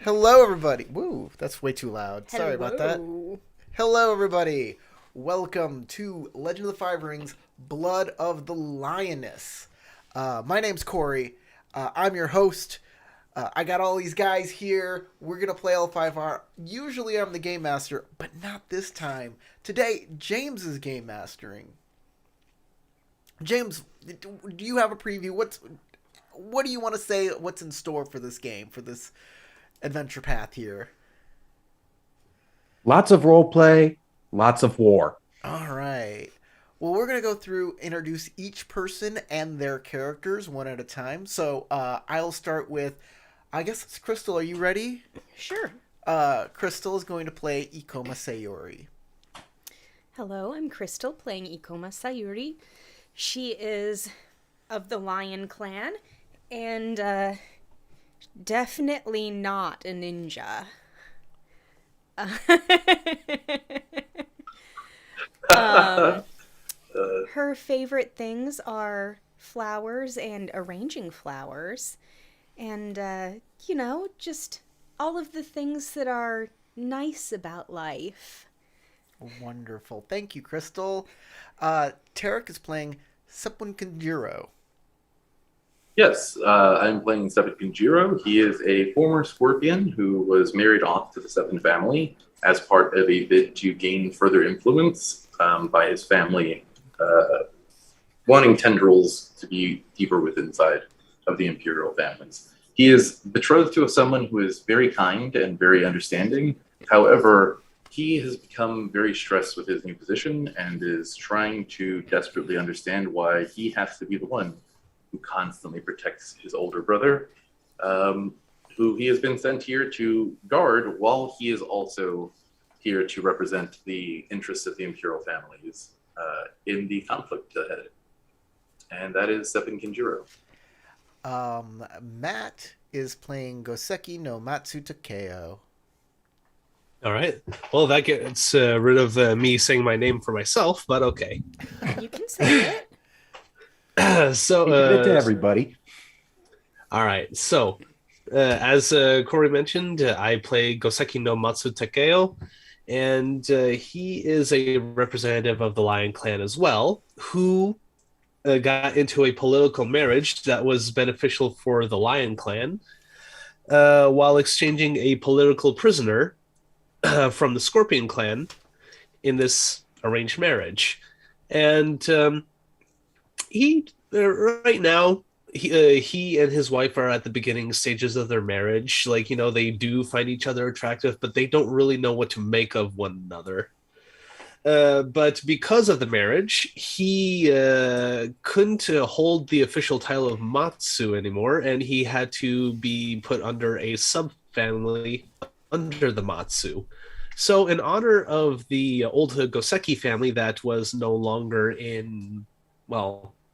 Hello, everybody. Woo, that's way too loud. Sorry about that. Hello. Hello, everybody. Welcome to Legend of the Five Rings Blood of the Lioness. My name's Corey. I'm your host. I got all these guys here. We're going to play L5R. Usually I'm the game master, but not this time. Today, James is game mastering. James, do you have a preview? What do you want to say? What's in store for this game, for this adventure path here? Lots of role play, lots of war. All right. Well, we're gonna go through, introduce each person and their characters one at a time. So I'll start with, I guess it's Crystal. Are you ready? Sure. Crystal is going to play Ikoma Sayori. Hello, I'm Crystal playing Ikoma Sayuri. She is of the Lion Clan and definitely not a ninja. um, her favorite things are flowers and arranging flowers. And, just all of the things that are nice about life. Wonderful. Thank you, Crystal. Tarek is playing Sepun Kanjiro. Yes, I'm playing Seven Kinjiro. He is a former Scorpion who was married off to the Seven family as part of a bid to gain further influence by his family wanting tendrils to be deeper within inside of the imperial families. He is betrothed to someone who is very kind and very understanding. However, he has become very stressed with his new position and is trying to desperately understand why he has to be the one who constantly protects his older brother, who he has been sent here to guard while he is also here to represent the interests of the imperial families in the conflict ahead. And that is Seven Kinjiro. Matt is playing Goseki no Matsu Takeo. All right. Well, that gets rid of me saying my name for myself, but okay. You can say it. So, Give it to everybody. all right. So, as Corey mentioned, I play Goseki no Matsu Takeo, and he is a representative of the Lion Clan as well, who got into a political marriage that was beneficial for the Lion Clan while exchanging a political prisoner from the Scorpion Clan in this arranged marriage. And he right now he and his wife are at the beginning stages of their marriage. Like, they do find each other attractive, but they don't really know what to make of one another. But because of the marriage, he couldn't hold the official title of Matsu anymore, and he had to be put under a subfamily under the Matsu. So in honor of the old Goseki family that was no longer in,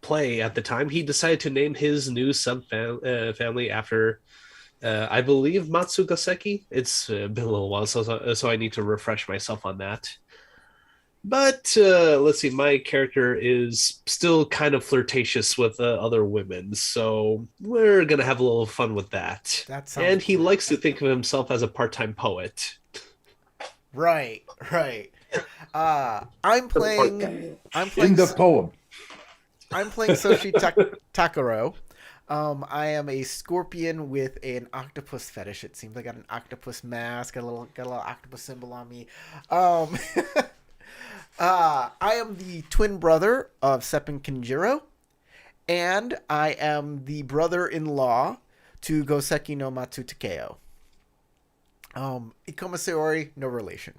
play at the time, he decided to name his new family after, I believe, Matsu Goseki. It's been a little while, so I need to refresh myself on that. But let's see, my character is still kind of flirtatious with other women, so we're going to have a little fun with that. And he likes to think of himself as a part-time poet. Right. I'm playing In the poem. I'm playing Soshi Takaro. I am a scorpion with an octopus fetish. It seems I got an octopus mask, got a little octopus symbol on me. I am the twin brother of Seppen Kinjiro, and I am the brother-in-law to Goseki no Matsu Takeo. Ikoma Sayori, no relation.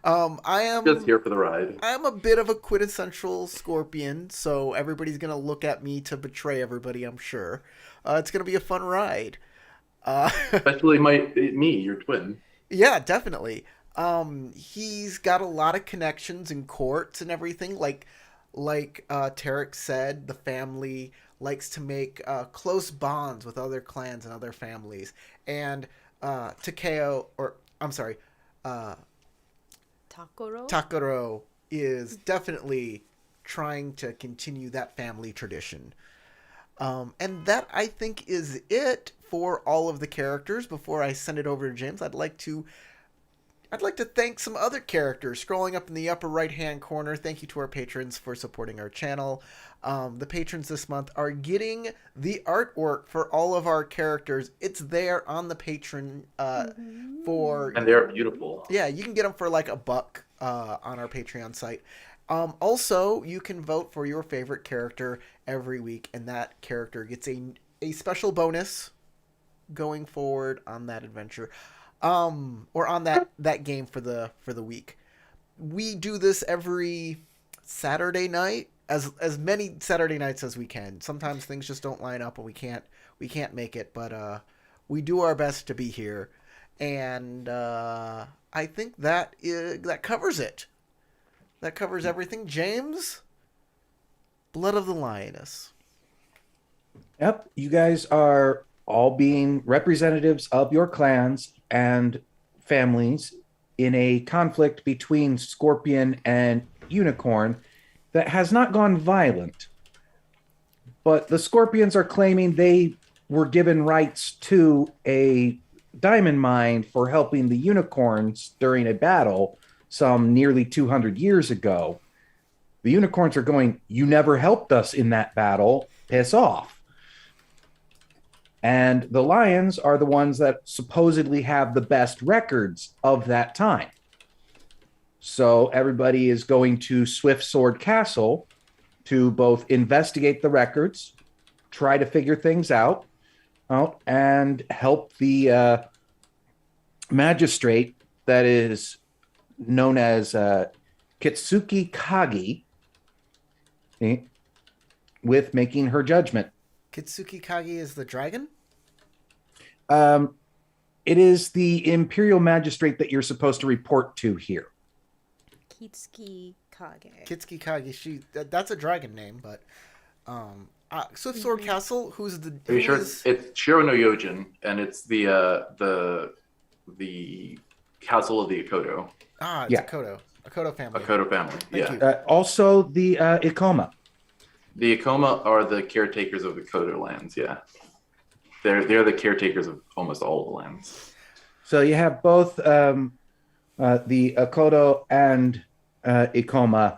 I am Just here for the ride. I am a bit of a quintessential scorpion, so everybody's gonna look at me to betray everybody, I'm sure. It's gonna be a fun ride. Especially me, your twin. Yeah, definitely. He's got a lot of connections in courts and everything. Like Tarek said, the family likes to make close bonds with other clans and other families. And Takeo, or I'm sorry, Takaro is definitely trying to continue that family tradition. And that, I think, is it for all of the characters. Before I send it over to James, I'd like to thank some other characters. Scrolling up in the upper right-hand corner, thank you to our patrons for supporting our channel. The patrons this month are getting the artwork for all of our characters. It's there on the patron for... And they're beautiful. Yeah, you can get them for like $1 on our Patreon site. Also, you can vote for your favorite character every week, and that character gets a special bonus going forward on that adventure. Or on that game for the week. We do this every Saturday night, as many Saturday nights as we can. Sometimes things just don't line up and we can't make it, but we do our best to be here. And I think that covers it. That covers everything. James, Blood of the Lioness. Yep, you guys are all being representatives of your clans and families in a conflict between Scorpion and Unicorn that has not gone violent. But the Scorpions are claiming they were given rights to a diamond mine for helping the Unicorns during a battle some nearly 200 years ago. The Unicorns are going, "You never helped us in that battle. Piss off." And the Lions are the ones that supposedly have the best records of that time. So everybody is going to Swift Sword Castle to both investigate the records, try to figure things out, and help the magistrate that is known as Kitsuki Kage with making her judgment. Kitsuki Kage is the dragon? It is the imperial magistrate that you're supposed to report to here. Kitsuki Kage. Kitsuki Kage, that's a dragon name, but Swift Sword Castle, who's the... Are you sure? It's Shiro no Yojin, and it's the castle of the Akodo. It's Akodo family. Akodo family, Thank yeah. you. Also the Ikoma. The Ikoma are the caretakers of the Akodo lands, yeah. They're the caretakers of almost all the lands. So you have both the Akodo and Ikoma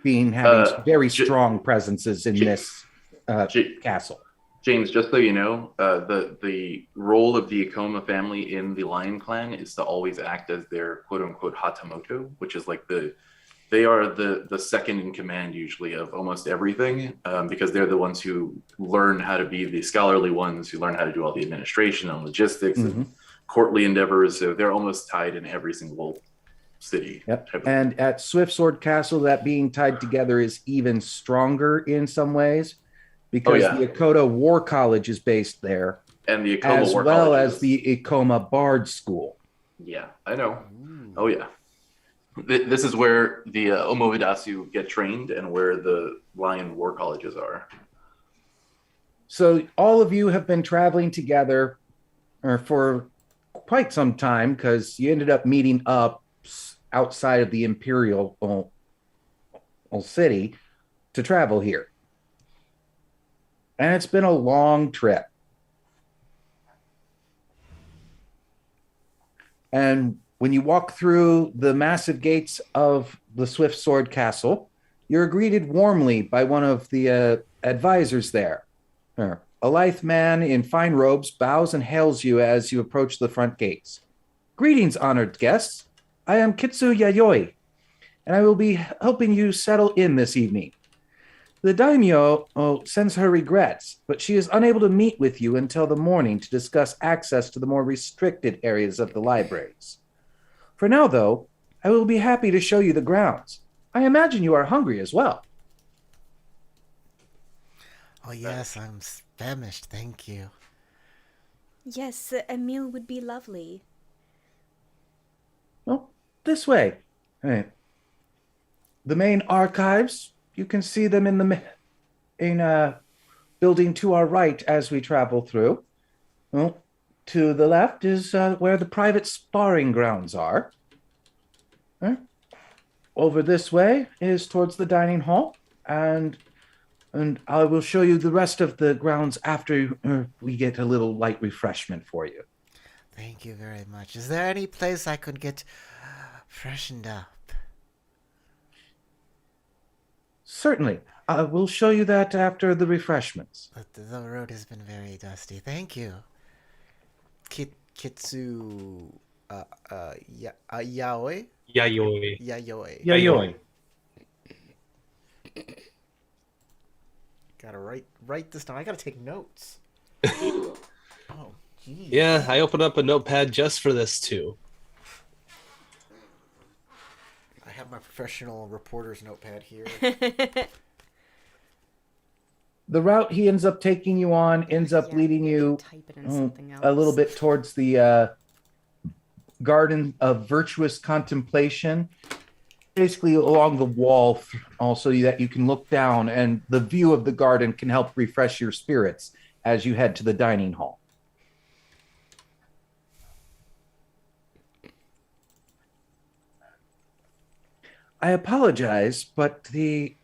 having very strong presences in this castle. James, just so you know, the role of the Ikoma family in the Lion Clan is to always act as their quote-unquote Hatamoto, which is like they are the second in command usually of almost everything, because they're the ones who learn how to be the scholarly ones, who learn how to do all the administration and logistics and courtly endeavors. So they're almost tied in every single city. Yep. And at Swift Sword Castle, that being tied together is even stronger in some ways, because the Akodo War College is based there, and the Ikoma as War well College as the Ikoma Bard School. Yeah, I know. Oh yeah. This is where the Omoidasu get trained and where the Lion War Colleges are. So all of you have been traveling together for quite some time, because you ended up meeting up outside of the Imperial City to travel here. And it's been a long trip. And when you walk through the massive gates of the Swift Sword Castle, you're greeted warmly by one of the advisors there. A lithe man in fine robes bows and hails you as you approach the front gates. "Greetings, honored guests. I am Kitsu Yayoi, and I will be helping you settle in this evening. The daimyo sends her regrets, but she is unable to meet with you until the morning to discuss access to the more restricted areas of the libraries. For now, though, I will be happy to show you the grounds. I imagine you are hungry as well." Oh yes, I'm famished, thank you. Yes, a meal would be lovely. Well, this way. Right. The main archives, you can see them in the building to our right as we travel through. Well, to the left is where the private sparring grounds are. Over this way is towards the dining hall, and And I will show you the rest of the grounds after we get a little light refreshment for you. Thank you very much. Is there any place I could get freshened up? Certainly. I will show you that after the refreshments. But the road has been very dusty. Thank you. Kitsu... Yaoi? Yayoi. Yayoi. Yayoi. Gotta write this down. I gotta take notes. Oh, geez. Yeah, I opened up a notepad just for this too. I have my professional reporter's notepad here. The route he ends up taking you on ends up leading you Type it in something else. a little bit towards the garden of virtuous contemplation, basically along the wall, also that you can look down, and the view of the garden can help refresh your spirits as you head to the dining hall. I apologize, but the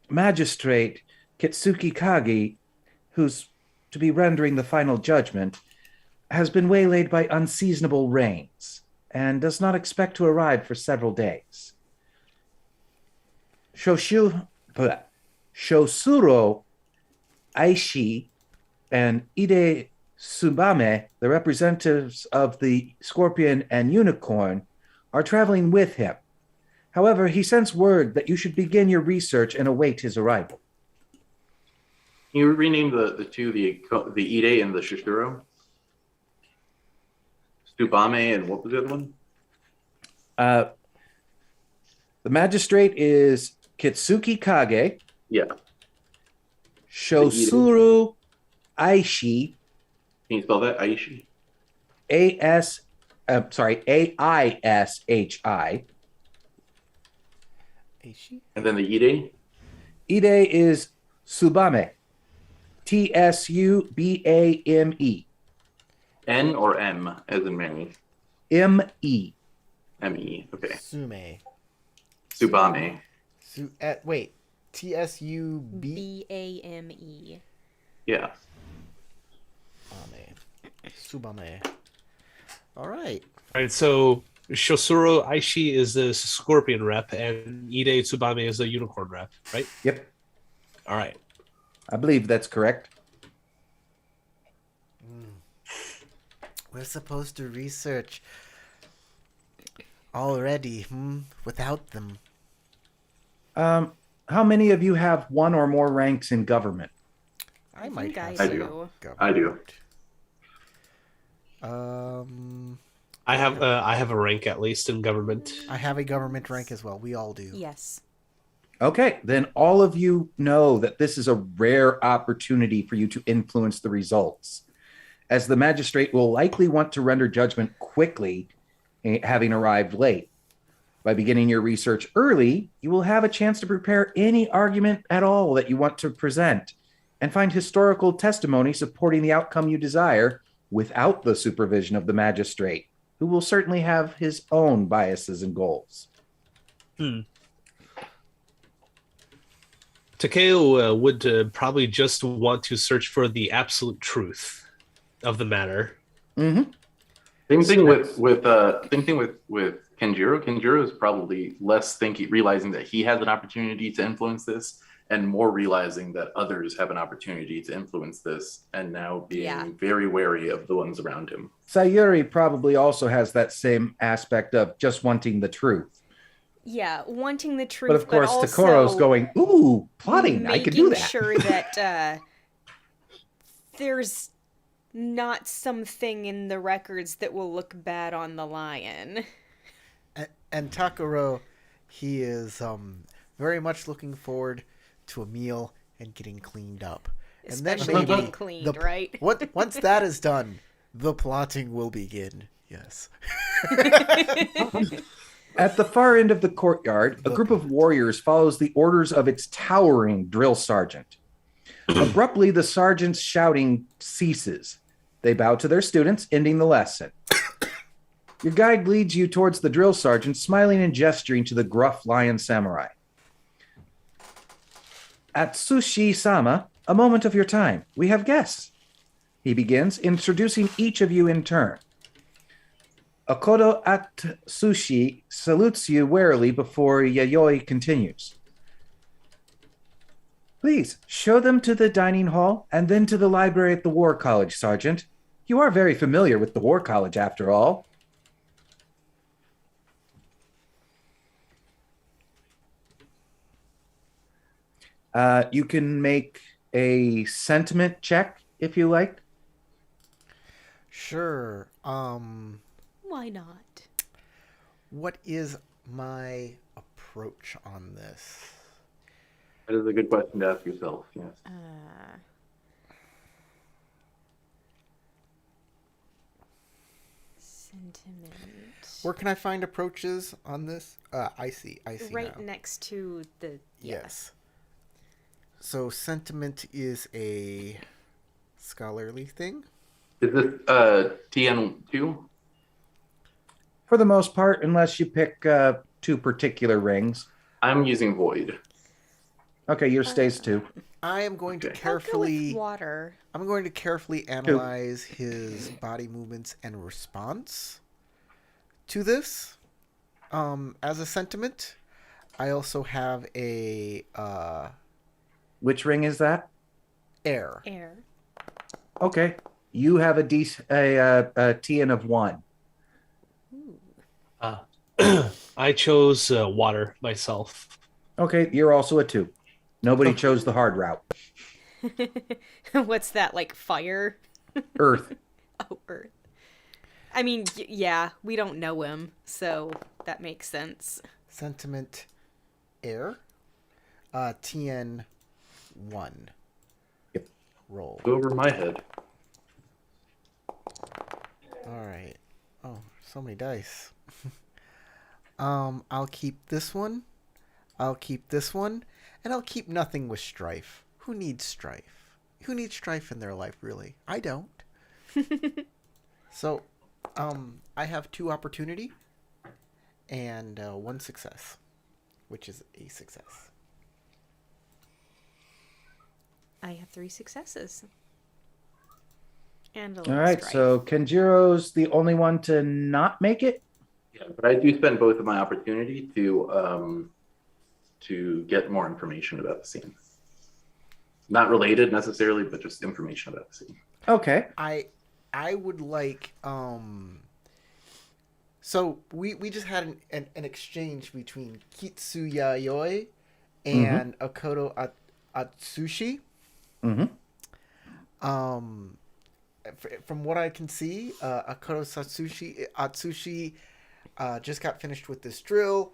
magistrate Kitsuki Kage, who's to be rendering the final judgment, has been waylaid by unseasonable rains and does not expect to arrive for several days. Shosuro Aishi and Ide Tsubame, the representatives of the Scorpion and Unicorn, are traveling with him. However, he sends word that you should begin your research and await his arrival. Can you rename the two, the Ide and the Shishiro? Tsubame and what was the other one? The magistrate is Kitsuki Kage. Yeah. Shosuro Aishi. Can you spell that? Aishi? Aishi. Aishi? And then the Ide? Ide is Tsubame. Tsubame. N or M, as in Mary? M-E. M-E, okay. Sume. Tsubame. Wait. T-S-U-B... Bame. Yeah. Tsubame. All right. All right, so Shosuro Aishi is the Scorpion rep, and Ide Tsubame is the Unicorn rep, right? Yep. All right. I believe that's correct. We're supposed to research already, without them. How many of you have one or more ranks in government? I might think have I do. some I do. I have a rank at least in government. I have a government rank as well. We all do. Yes. Okay, then all of you know that this is a rare opportunity for you to influence the results, as the magistrate will likely want to render judgment quickly, having arrived late. By beginning your research early, you will have a chance to prepare any argument at all that you want to present and find historical testimony supporting the outcome you desire without the supervision of the magistrate, who will certainly have his own biases and goals. Takeo would probably just want to search for the absolute truth of the matter. Mm-hmm. Same thing with Kenjiro. Kenjiro is probably less realizing that he has an opportunity to influence this, and more realizing that others have an opportunity to influence this, and now being very wary of the ones around him. Sayuri probably also has that same aspect of just wanting the truth. Yeah, wanting the truth, But of course, also Takoro's going, ooh, plotting, I could do that. Making sure that there's not something in the records that will look bad on the lion. And Takuro, he is very much looking forward to a meal and getting cleaned up. Especially and then getting cleaned, right? Once that is done, the plotting will begin. Yes. At the far end of the courtyard, a group of warriors follows the orders of its towering drill sergeant. Abruptly, the sergeant's shouting ceases. They bow to their students, ending the lesson. Your guide leads you towards the drill sergeant, smiling and gesturing to the gruff lion samurai. Atsushi-sama, a moment of your time. We have guests. He begins, introducing each of you in turn. Akodo Atsushi salutes you warily before Yayoi continues. Please, show them to the dining hall and then to the library at the War College, Sergeant. You are very familiar with the War College, after all. You can make a sentiment check if you like. Sure. Why not? What is my approach on this? That is a good question to ask yourself. Yes. Sentiment. Where can I find approaches on this? I see Right now. next to the Yes. So sentiment is a scholarly thing. Is this TN2? For the most part, unless you pick two particular rings. I'm using Void. Okay, yours stays two. I am going to Okay. I'll go carefully. with water. I'm going to carefully analyze his body movements and response to this. As a sentiment, I also have a Which ring is that? air. Air. Okay, you have a TN of 1. I chose water myself. Okay, you're also a 2. Nobody chose the hard route. What's that, like fire? Earth. Oh, earth. I mean, yeah, we don't know him, so that makes sense. Sentiment air. TN 1. Yep. Roll. Go over my head. All right. Oh, so many dice. I'll keep this one. I'll keep this one. And I'll keep nothing with strife. Who needs strife? Who needs strife in their life, really? I don't. So, I have 2 opportunity and 1 success, which is a success. I have 3 successes. And a All little right, strife. so Kenjiro's the only one to not make it. Yeah, but I do spend both of my opportunity to get more information about the scene. Not related necessarily, but just information about the scene. Okay. I would like so we just had an exchange between Kitsu Yayoi and Akodo Atsushi. Mm-hmm. From what I can see, Akodo Atsushi just got finished with this drill.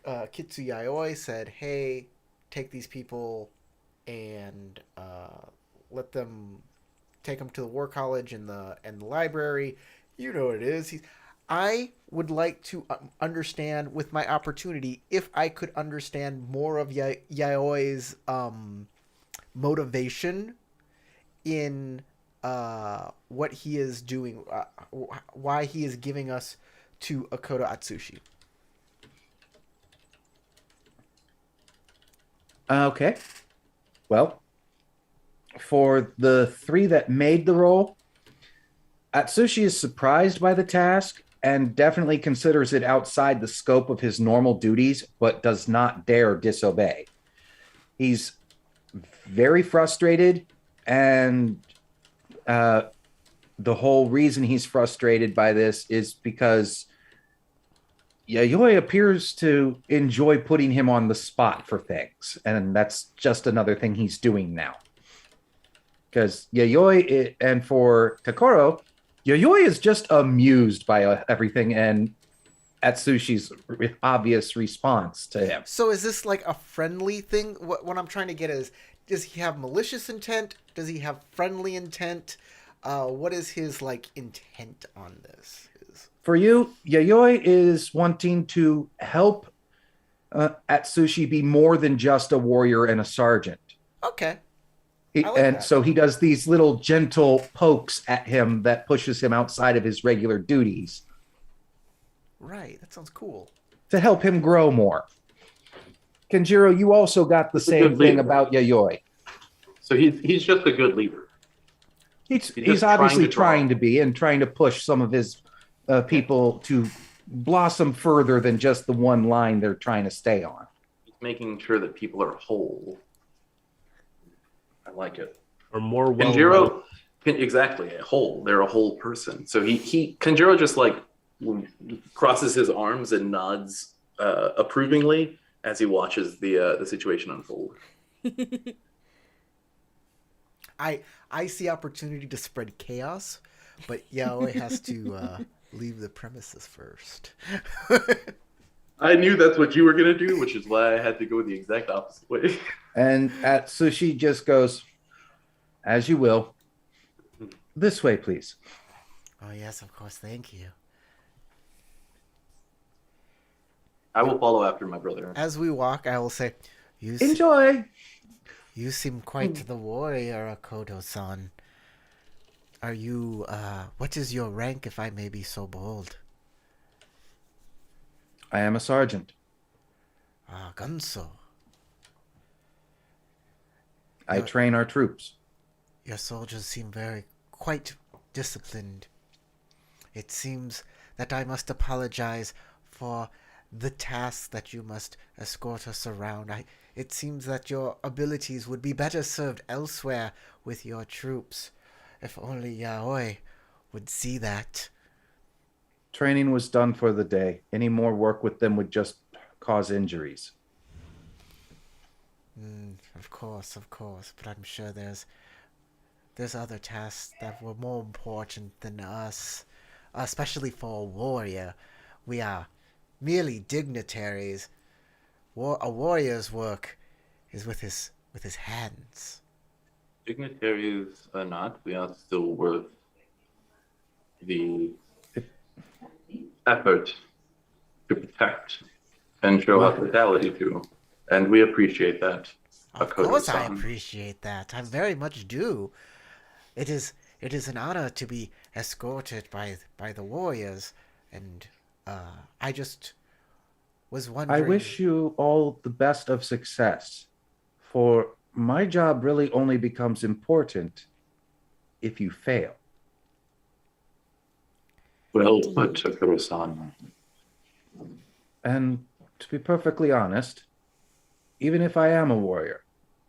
Kitsu Yayoi said, "Hey, take these people and let them take them to the War College and the library. You know what it is." I would like to understand with my opportunity if I could understand more of Yaoi's motivation in what he is doing, why he is giving us to Akodo Atsushi. Okay. Well, for the 3 that made the roll, Atsushi is surprised by the task and definitely considers it outside the scope of his normal duties, but does not dare disobey. He's very frustrated, and the whole reason he's frustrated by this is because Yayoi appears to enjoy putting him on the spot for things, and that's just another thing he's doing now. Because Yayoi, and for Takoro, Yayoi is just amused by everything and Atsushi's obvious response to him. So is this like a friendly thing? What I'm trying to get is, does he have malicious intent? Does he have friendly intent? What is his like intent on this? For you, Yayoi is wanting to help Atsushi be more than just a warrior and a sergeant. Okay. So he does these little gentle pokes at him that pushes him outside of his regular duties. Right. That sounds cool. To help him grow more. Kenjiro, you also got the He's a same good thing leader. about Yayoi. So he's just a good leader. He's just obviously trying trying to be and trying to push some of his people to blossom further than just the one line they're trying to stay on. He's making sure that people are whole. I like it. Or more well. Kanjiro, exactly, a whole. They're a whole person. So Kanjiro just like crosses his arms and nods approvingly as he watches the situation unfold. I see opportunity to spread chaos, but Yaoi has to leave the premises first. I knew that's what you were gonna do, which is why I had to go the exact opposite way. And Sushi just goes, as you will. This way, please. Oh yes, of course. Thank you. I will follow after my brother. As we walk, I will say, Enjoy. You seem quite the warrior, Akoto-san. Are you, what is your rank, if I may be so bold? I am a sergeant. Ah, Gunso. I train our troops. Your soldiers seem quite disciplined. It seems that I must apologize for the task that you must escort us around. It seems that your abilities would be better served elsewhere with your troops. If only Yaoi would see that. Training was done for the day. Any more work with them would just cause injuries. Of course. But I'm sure there's other tasks that were more important than us. Especially for a warrior. We are merely dignitaries. A warrior's work is with his hands. Dignitaries are not. We are still worth the effort to protect and show hospitality to. And we appreciate that. Of course I appreciate that. I very much do. It is an honor to be escorted by the warriors, and I just was wondering. I wish you all the best of success, for my job really only becomes important if you fail. Well put, Sakura-san. And to be perfectly honest, even if I am a warrior,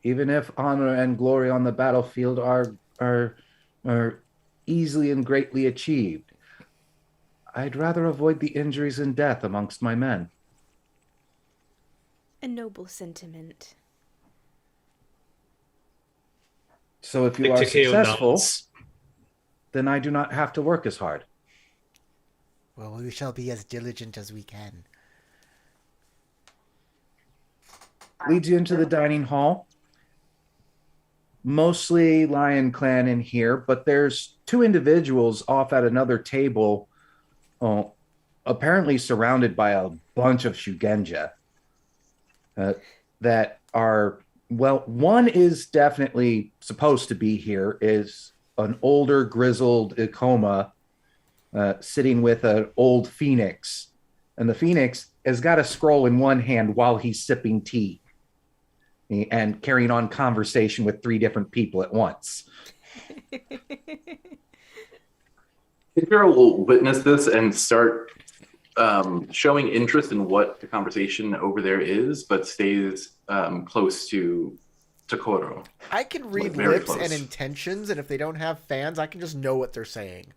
even if honor and glory on the battlefield are easily and greatly achieved, I'd rather avoid the injuries and death amongst my men. A noble sentiment. So if you are Takeo successful, nods. then I do not have to work as hard. Well, we shall be as diligent as we can. Leads you into the dining hall. Mostly Lion Clan in here, but there's two individuals off at another table, apparently surrounded by a bunch of Shugenja that are, well, one is definitely supposed to be here, is an older, grizzled Ikoma sitting with an old phoenix. And the phoenix has got a scroll in one hand while he's sipping tea and carrying on conversation with three different people at once. Kanjiro will witness this and start showing interest in what the conversation over there is, but stays close to Koro. I can read Very lips close. and intentions, and if they don't have fans, I can just know what they're saying.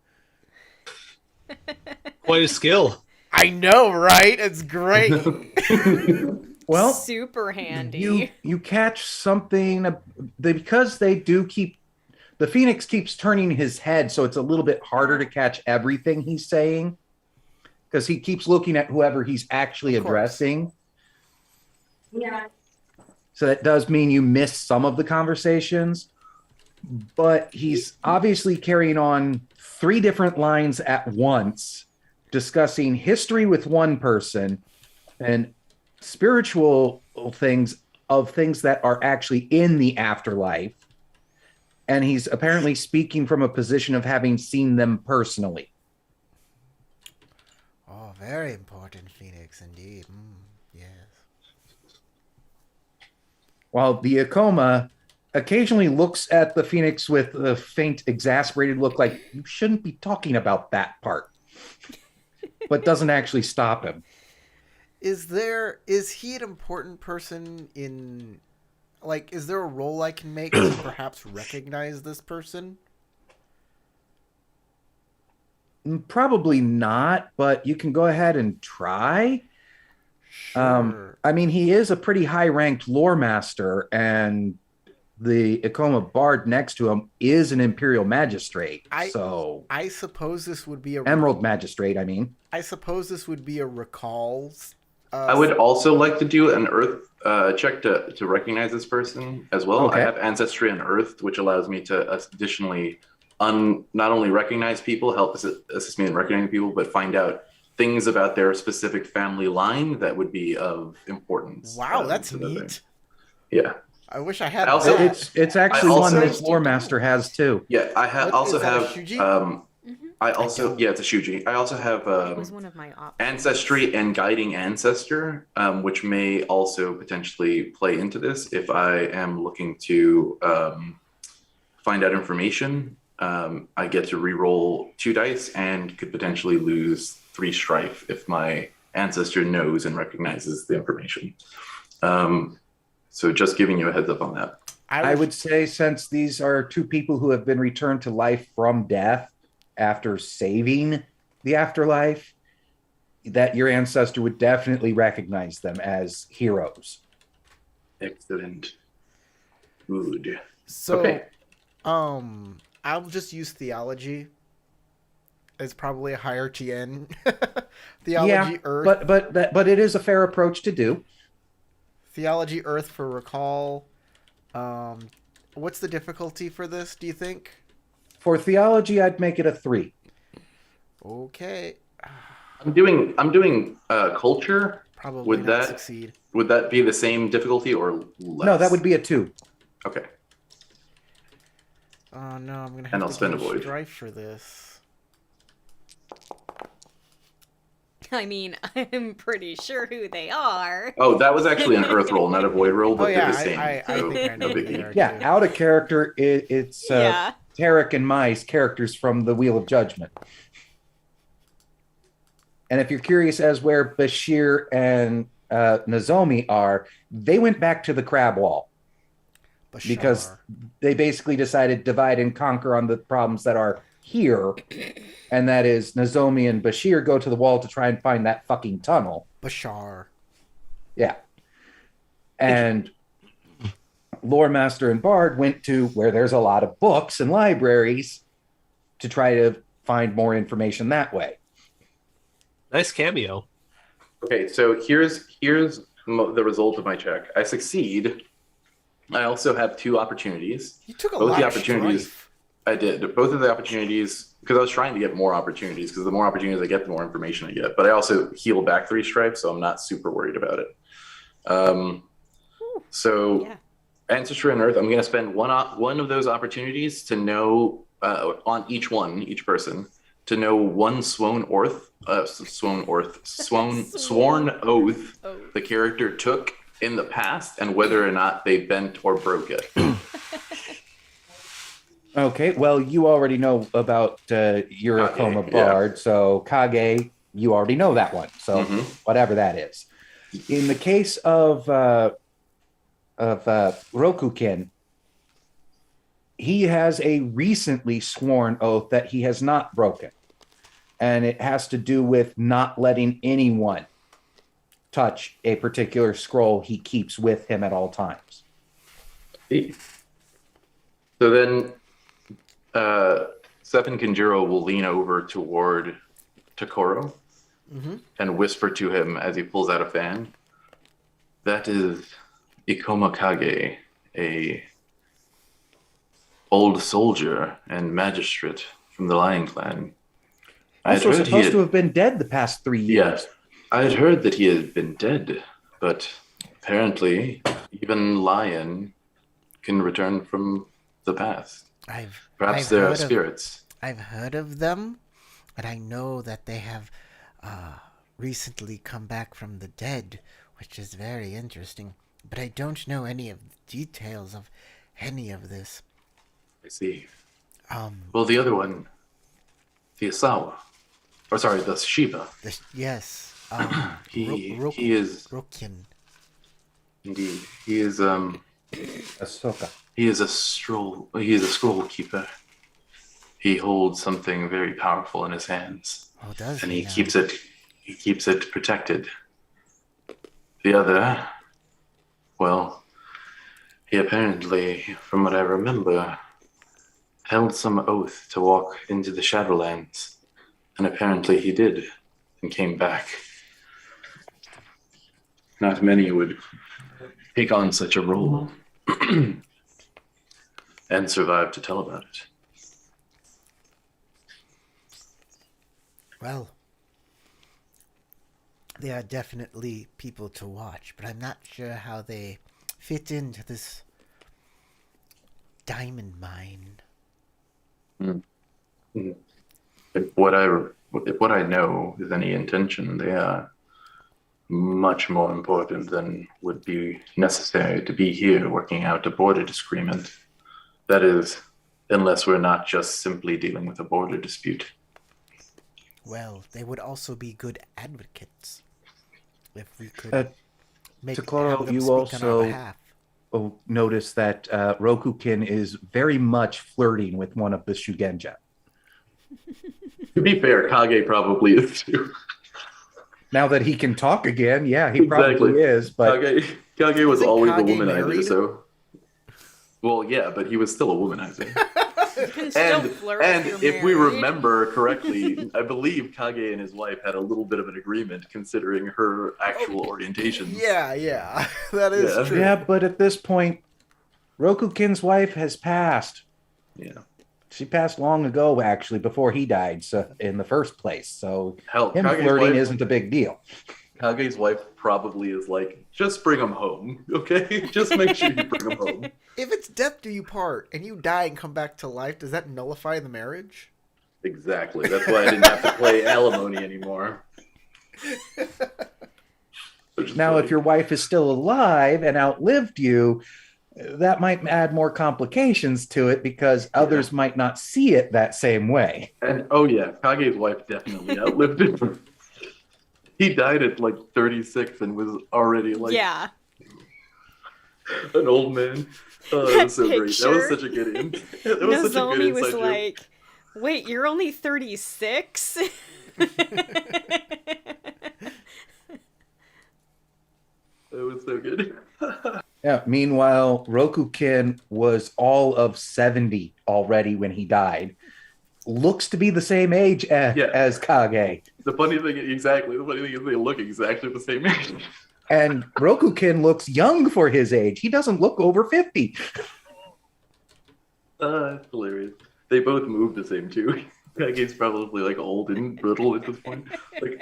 Quite a skill. I know, right? It's great. Well, Super handy. you catch something because they do keep the phoenix keeps turning his head, so it's a little bit harder to catch everything he's saying because he keeps looking at whoever he's actually addressing. Yeah. So that does mean you miss some of the conversations, but he's obviously carrying on three different lines at once, discussing history with one person and spiritual things that are actually in the afterlife. And he's apparently speaking from a position of having seen them personally. Oh, very important, Phoenix, indeed. Yes. while the Ikoma occasionally looks at the Phoenix with a faint, exasperated look like, you shouldn't be talking about that part, but doesn't actually stop him. Is he an important person in, like, is there a role I can make to perhaps recognize this person? Probably not, but you can go ahead and try. Sure. I mean, he is a pretty high-ranked lore master, and the Ikoma Bard next to him is an Imperial Magistrate. I suppose this would be a Emerald Magistrate, I mean. I suppose this would be a recall. I would also like to do an Earth check to recognize this person as well. Okay. I have Ancestry on Earth, which allows me to additionally not only recognize people, help assist me in recognizing people, but find out things about their specific family line that would be of importance. Wow, that's to the neat. thing. Yeah. I wish I had Also- that. It's actually I one also- this lore master has too. Yeah, What, also is that a have Shuji? I also it's a Shuji. I also have It was one of my options. Ancestry and Guiding Ancestor, which may also potentially play into this if I am looking to find out information. I get to re-roll 2 dice and could potentially lose 3 strife if my ancestor knows and recognizes the information. So just giving you a heads up on that. I would say, since these are 2 people who have been returned to life from death after saving the afterlife, that your ancestor would definitely recognize them as heroes. Excellent. Good. So, Okay. I'll just use theology. It's probably a higher TN. Theology Earth. But it is a fair approach to do. Theology Earth for recall. What's the difficulty for this, do you think? For theology, I'd make it a 3. Okay. I'm doing culture. Probably Would not that- succeed. Would that be the same difficulty or less? No, that would be a 2. Okay. Oh no, I'm gonna have And I'll to spend a gain void. strife for this. I mean, I'm pretty sure who they are. Oh, that was actually an earth roll, not a void roll, but Oh yeah, they're the same. I so think I know no who biggie. they are. Yeah, too. out of character, it's Yeah. Tarek and Mice, characters from the Wheel of Judgment. And if you're curious as where Bashir and Nozomi are, they went back to the crab wall because Bashar. they basically decided divide and conquer on the problems that are here. And that is Nozomi and Bashir go to the wall to try and find that fucking tunnel. Bashar. Yeah. And Lore Master and Bard went to where there's a lot of books and libraries to try to find more information that way. Nice cameo. Okay, so here's the result of my check. I succeed. I also have 2 opportunities. You took a Both lot the of opportunities. strife. I did. Both of the opportunities, because I was trying to get more opportunities, because the more opportunities I get, the more information I get. But I also heal back 3 stripes, so I'm not super worried about it. So Yeah. Ancestry on Earth, I'm going to spend one of those opportunities to know on each person, to know one sworn oath the character took in the past, and whether or not they bent or broke it. Okay, well, you already know about your Kage, Akoma yeah. Bard, so Kage, you already know that one. So Mhm. whatever that is. In the case of Rokukin, he has a recently sworn oath that he has not broken. And it has to do with not letting anyone touch a particular scroll he keeps with him at all times. So then, Seven Kanjiro will lean over toward Takoro and whisper to him as he pulls out a fan. That is Ikomakage, a old soldier and magistrate from the Lion Clan. Also supposed to have been dead the past 3 years. Yes, I had heard that he had been dead, but apparently even Lion can return from the past. Perhaps there are spirits. I've heard of them, and I know that they have recently come back from the dead, which is very interesting. but I don't know any of the details of any of this. I see. Um, Well, the other one, the Asawa, or sorry, the Shiva. Yes. He is Rokin. indeed. He is Ahsoka. He is a scroll keeper. He holds something very powerful in his hands, Oh, does and he he now? keeps it protected. The other, well, he apparently, from what I remember, held some oath to walk into the Shadowlands, and apparently he did, and came back. Not many would take on such a role and survive to tell about it. Well, they are definitely people to watch, but I'm not sure how they fit into this diamond mine. If what I know is any intention, they are much more important than would be necessary to be here working out a border disagreement. That is, unless we're not just simply dealing with a border dispute. Well, they would also be good advocates if we could make Takoro, have them you speak on our also behalf. notice that Rokukin is very much flirting with one of the Shugenja. To be fair, Kage probably is too. Now that he can talk again, yeah, he probably is. But Kage was Isn't always a Kage womanizer, married? so. Well, yeah, but he was still a womanizer. You can still flirt if you're if we married. remember correctly, I believe Kage and his wife had a little bit of an agreement considering her actual orientation. Yeah, that is Yeah. true. yeah, but at this point, Rokukin's wife has passed. Yeah. She passed long ago, actually, before he died. So in the first place, so Hell, him Kage's flirting wife, isn't a big deal. Kage's wife probably is like, just bring him home, okay? Just make sure you bring him home. If it's death do you part and you die and come back to life, does that nullify the marriage? Exactly. That's why I didn't have to play alimony anymore. Now, if your wife is still alive and outlived you, that might add more complications to it because others might not see it that same way. And oh yeah, Kage's wife definitely outlived him. He died at like 36 and was already like Yeah. an old man. Oh, that was so great. That was Picture. such a good in. That was such a Nozomi good was inside joke. like, wait, you're only 36? That was so good. Yeah. Meanwhile, Rokukin was all of 70 already when he died. Looks to be the same age as Kage. The funny thing is they look exactly the same age. And Rokukin looks young for his age. He doesn't look over 50. That's hilarious. They both move the same too. Kage's probably like old and brittle at this point. Like,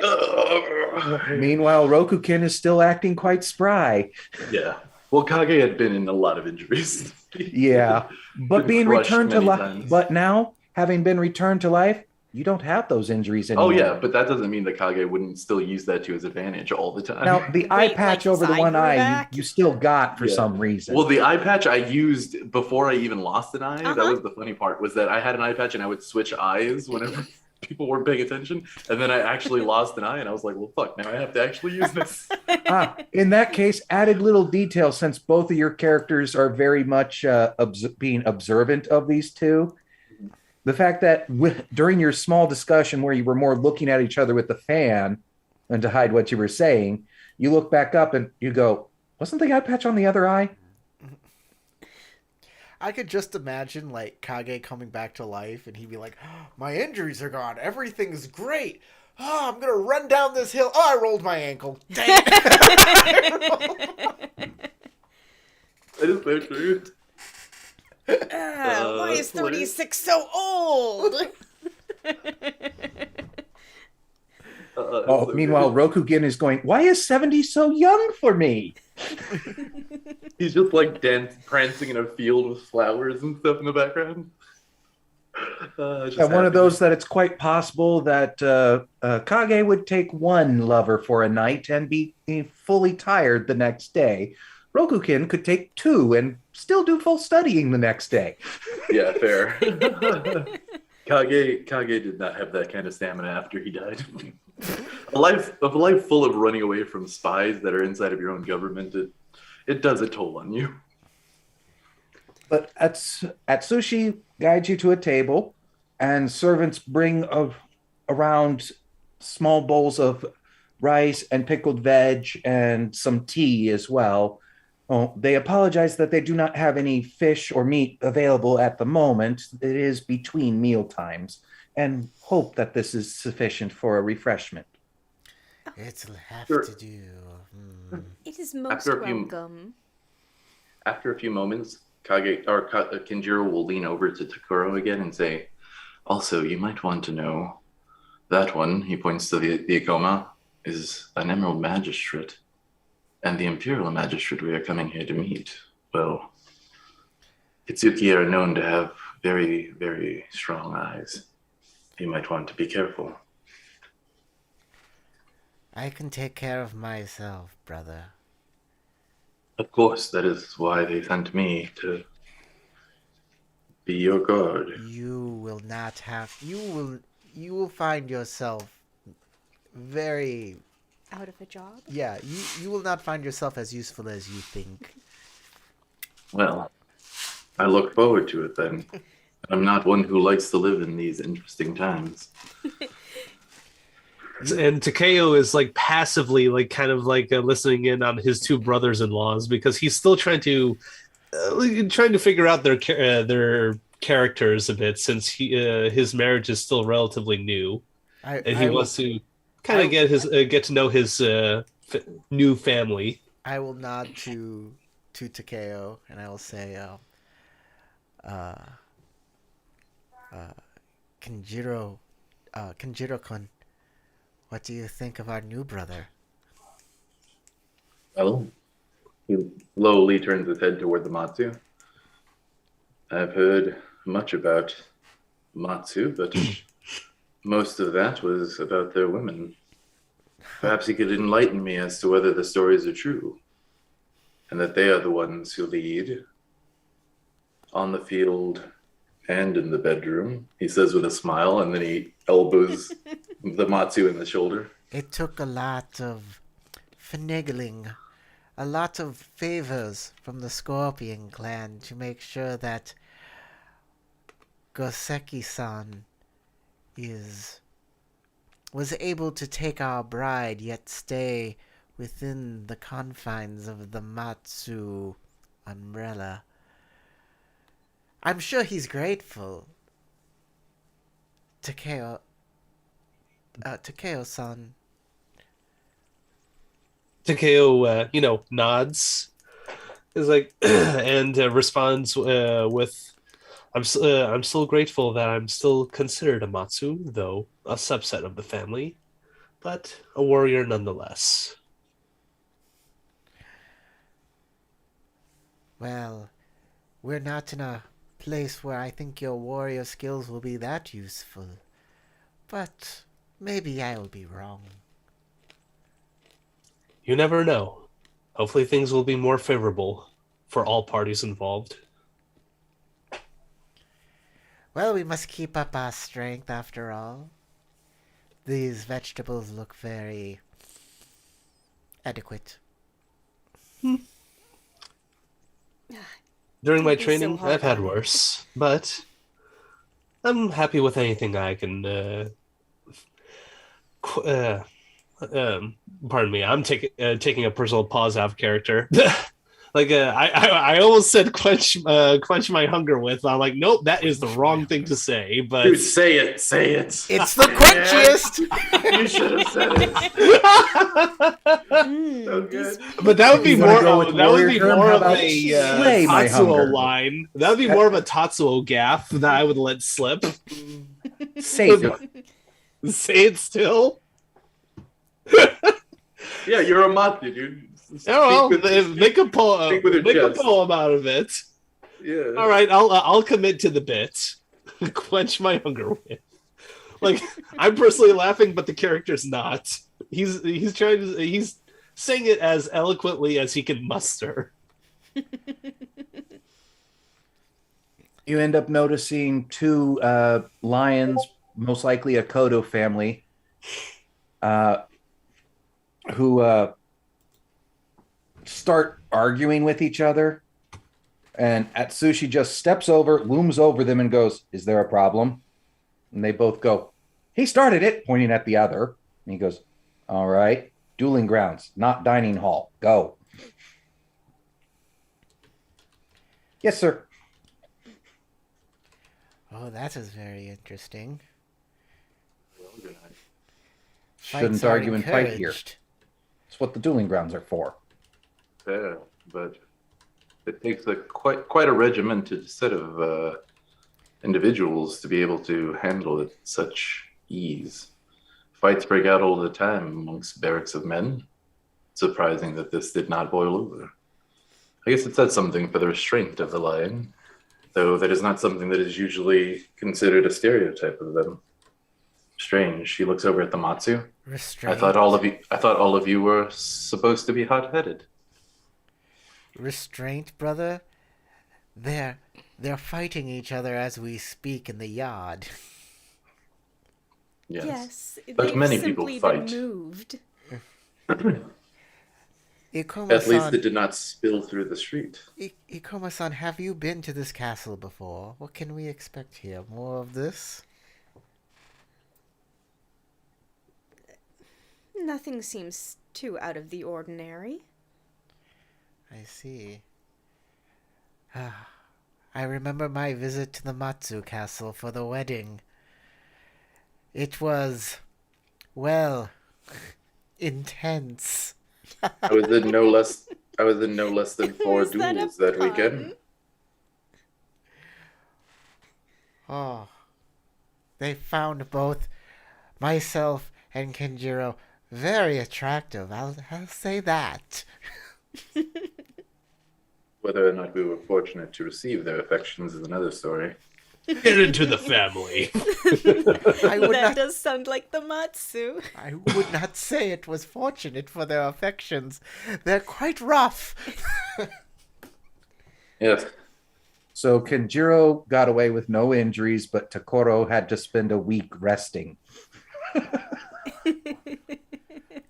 Meanwhile, Rokukin is still acting quite spry. yeah. Well, Kage had been in a lot of injuries. Yeah. But Been being crushed returned to many life. times. But now, having been returned to life, you don't have those injuries Oh anymore. yeah, but that doesn't mean that Kage wouldn't still use that to his advantage all the time. Now, the eye Wait, patch like over the his eye one grew eye, back? you still got for Yeah. some reason. Well, the eye patch I used before I even lost an eye. That Uh-huh. was the funny part, was that I had an eye patch and I would switch eyes whenever people weren't paying attention. And then I actually lost an eye and I was like, well, fuck, now I have to actually use this. In that case, added little detail since both of your characters are very much being observant of these two. The fact that during your small discussion where you were more looking at each other with the fan and to hide what you were saying, you look back up and you go, wasn't the eye patch on the other eye? I could just imagine like Kage coming back to life and he'd be like, oh, my injuries are gone. Everything's great. Oh, I'm going to run down this hill. Oh, I rolled my ankle. Dang it. That is so true. Why is hilarious. 36 so old? Meanwhile, Rokugan is going, why is 70 so young for me? He's just like prancing in a field with flowers and stuff in the background. One of those that it's quite possible that Kage would take one lover for a night and be fully tired the next day. Rokukin could take 2 and still do full studying the next day. Yeah, fair. Kage did not have that kind of stamina after he died. a life full of running away from spies that are inside of your own government, it does a toll on you. But Atsushi guides you to a table, and servants bring around small bowls of rice and pickled veg and some tea as well. Oh, they apologize that they do not have any fish or meat available at the moment. It is between meal times, and hope that this is sufficient for a refreshment. It'll have Sure. to do. It is most After a few- welcome. After a few moments, Kinjiro will lean over to Takuro again and say, "Also, you might want to know that one," he points to the Ikoma, "is an Emerald Magistrate. And the Imperial Magistrate we are coming here to meet, well, Kitsuki are known to have very, very strong eyes. You might want to be careful." I can take care of myself, brother. Of course, that is why they sent me to be your guard. You will not have. You will find yourself very. Out of a job? Yeah, you will not find yourself as useful as you think. Well, I look forward to it then. I'm not one who likes to live in these interesting times. And Takeo is like passively, like kind of like listening in on his 2 brothers-in-laws because he's still trying to figure out their characters a bit since his marriage is still relatively new, and he wants to kind of get to know his new family. I will nod to Takeo and I will say, Kinjiro-kun, what do you think of our new brother? Well, he lowly turns his head toward the Matsu. I've heard much about Matsu, but most of that was about their women. Perhaps he could enlighten me as to whether the stories are true, and that they are the ones who lead on the field and in the bedroom, he says with a smile, and then he elbows the Matsu in the shoulder. It took a lot of finagling, a lot of favors from the Scorpion clan to make sure that Goseki-san was able to take our bride yet stay within the confines of the Matsu umbrella. I'm sure he's grateful. Takeo-san. Takeo, nods, is like, and responds with, I'm still grateful that I'm still considered a Matsu, though a subset of the family, but a warrior nonetheless. Well, we're not in a place where I think your warrior skills will be that useful. But maybe I'll be wrong. You never know. Hopefully things will be more favorable for all parties involved. Well, we must keep up our strength after all. These vegetables look very adequate. During my Don't be so training, hard I've had on it. worse, but I'm happy with anything I can. Pardon me, I'm taking a personal pause out of character. I almost said quench my hunger with. I'm like, nope, that is the wrong thing to say. But Dude, say it. It's the quenchiest! You should have said it. So good. But that would be You wanna more. go with That would be warrior term? more How of about a slay my Tatsuo hunger? line. That would be more of a Tatsuo gaff that I would let slip. Save it. Say it still. Yeah, you're a Matsu, dude. Oh, Speak with- make a poem. speak with your Make a chest. poem out of it. Yeah. All right, I'll commit to the bit. Quench my hunger with. Like, I'm personally laughing, but the character's not. He's saying it as eloquently as he can muster. You end up noticing two lions, most likely a Kodo family, who start arguing with each other. And Atsushi just steps over, looms over them, and goes, "Is there a problem?" And they both go, "He started it," pointing at the other. And he goes, "All right, dueling grounds, not dining hall. Go." Yes, sir. Oh, that is very interesting. Shouldn't Fights are argue and fight here. encouraged. That's what the dueling grounds are for. Yeah, but it takes quite a regimented set of individuals to be able to handle it at such ease. Fights break out all the time amongst barracks of men. Surprising that this did not boil over. I guess it says something for the restraint of the lion, though that is not something that is usually considered a stereotype of them. Strange. She looks over at the Matsu. Restraint. I thought all of you were supposed to be hot-headed. Restraint, brother? They're fighting each other as we speak in the yard. Yes. Yes, they've many people simply fight. been moved. At least it did not spill through the street. Ikoma-san, have you been to this castle before? What can we expect here? More of this? Nothing seems too out of the ordinary. I see. I remember my visit to the Matsu castle for the wedding. It was, well, intense. I was in no less than 4 Is that a duels that pun? weekend. Oh, they found both myself and Kenjiro very attractive. I'll say that. Whether or not we were fortunate to receive their affections is another story. Get into the family. That does sound like the Matsu. I would not say it was fortunate for their affections. They're quite rough. Yes. So Kenjiro got away with no injuries, but Takoro had to spend a week resting.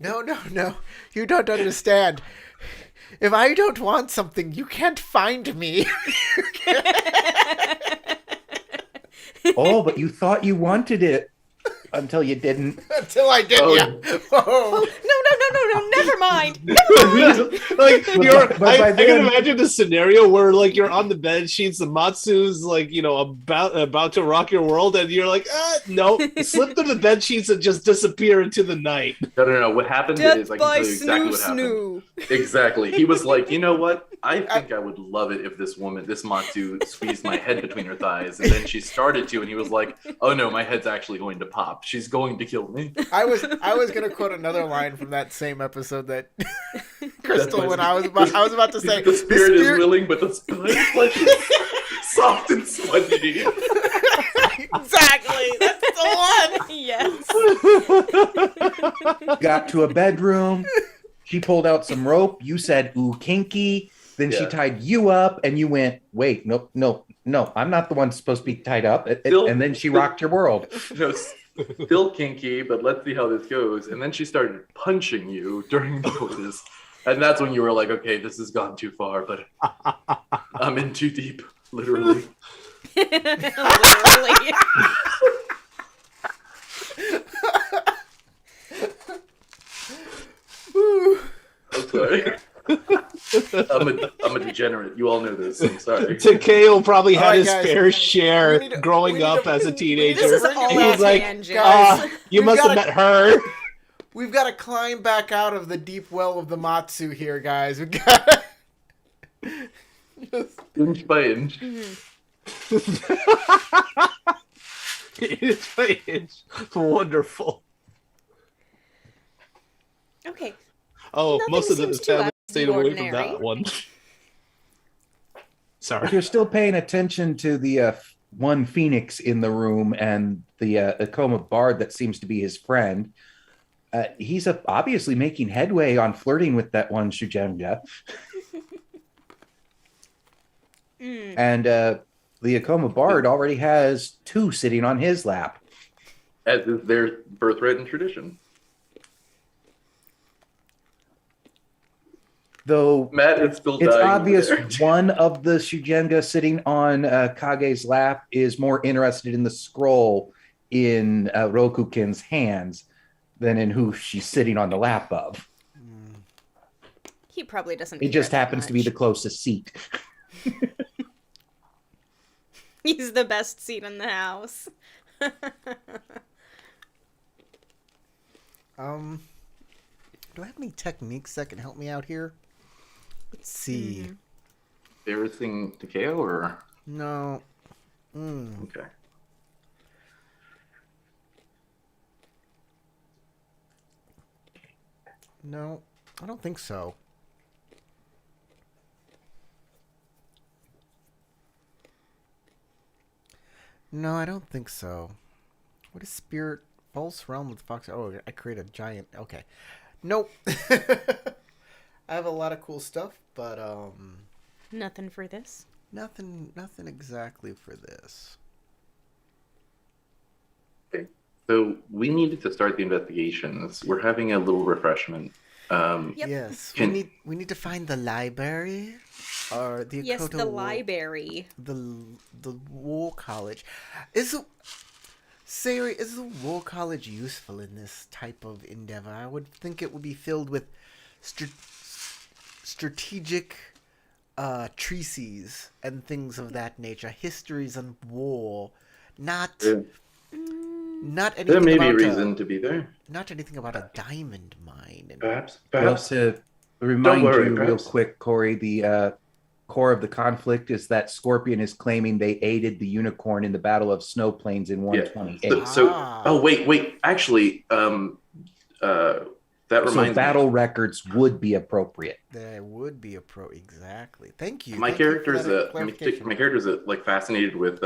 No. You don't understand. If I don't want something, you can't find me. Oh, but you thought you wanted it until you didn't. Until I did, Oh. yeah. Oh. No, never mind. Like I by can then- imagine the scenario where like you're on the bed sheets, the Matsu's like about to rock your world, and you're like, no, slip through the bed sheets and just disappear into the night. No. What happened Death is I can by tell you exactly what happened. snoo. Exactly. He was like, you know what? I think I would love it if this Matsu, squeezed my head between her thighs, and then she started to, and he was like, "Oh no, my head's actually going to pop. She's going to kill me." I was gonna quote another line from that same episode that Crystal when I was about to say The spirit is willing, but the flesh is soft and spongy. Exactly. That's the one. Yes. Got to a bedroom. She pulled out some rope. You said, "Ooh, kinky." Then she Yeah. tied you up, and you went, "Wait, no. I'm not the one supposed to be tied up." And then she rocked your world. No, still kinky, but let's see how this goes. And then she started punching you during this. And that's when you were like, okay, this has gone too far, but I'm in too deep, literally. Literally. I'm sorry. I'm a degenerate. You all know this. I'm sorry. Takeo probably had Alright, his guys. fair share We need to- growing we need up to- as a teenager. This is all He's a like, tangent. Guys. you We've must have gotta- met her. We've got to climb back out of the deep well of the Matsu here, guys. We got Inch by inch. It's wonderful. Okay. Oh, Nothing most of the seems too out family of the stayed away from ordinary. that one. If Sorry. you're still paying attention to the one phoenix in the room and the Ikoma bard that seems to be his friend, he's obviously making headway on flirting with that one Shujenja. And the Akoma Bard already has 2 sitting on his lap. As is their birthright and tradition. Though Matt is still it's dying. obvious there. one of the Shugenga sitting on Kage's lap is more interested in the scroll in Rokukin's hands than in who she's sitting on the lap of. He probably doesn't. It care just that happens to be the much. closest seat. He's the best seat in the house. Do I have any techniques that can help me out here? Let's see. Embarrassing Takeo or No. okay. No, I don't think so. No, I don't think so. What is spirit? False realm with fox. Oh, I create a giant. Okay. Nope. I have a lot of cool stuff, but Nothing for this. nothing exactly for this. Okay. So we needed to start the investigations. We're having a little refreshment. Yep. Yes, Can- we need to find the library or the Yes, Akoto the War- library. the War College. Is the War College useful in this type of endeavor? I would think it would be filled with strategic treatises and things of that nature, histories on war, not There anything may be about a reason to be there. not anything about a diamond mine. And Perhaps. Well, to remind worry, you real perhaps. quick, Corey, the core of the conflict is that Scorpion is claiming they aided the Unicorn in the Battle of Snow Plains in 128. So wait. Actually, that reminds So battle me. records would be appropriate. there would be a pro exactly. Thank you. My Thank you for character's that a clarification. my character's like fascinated with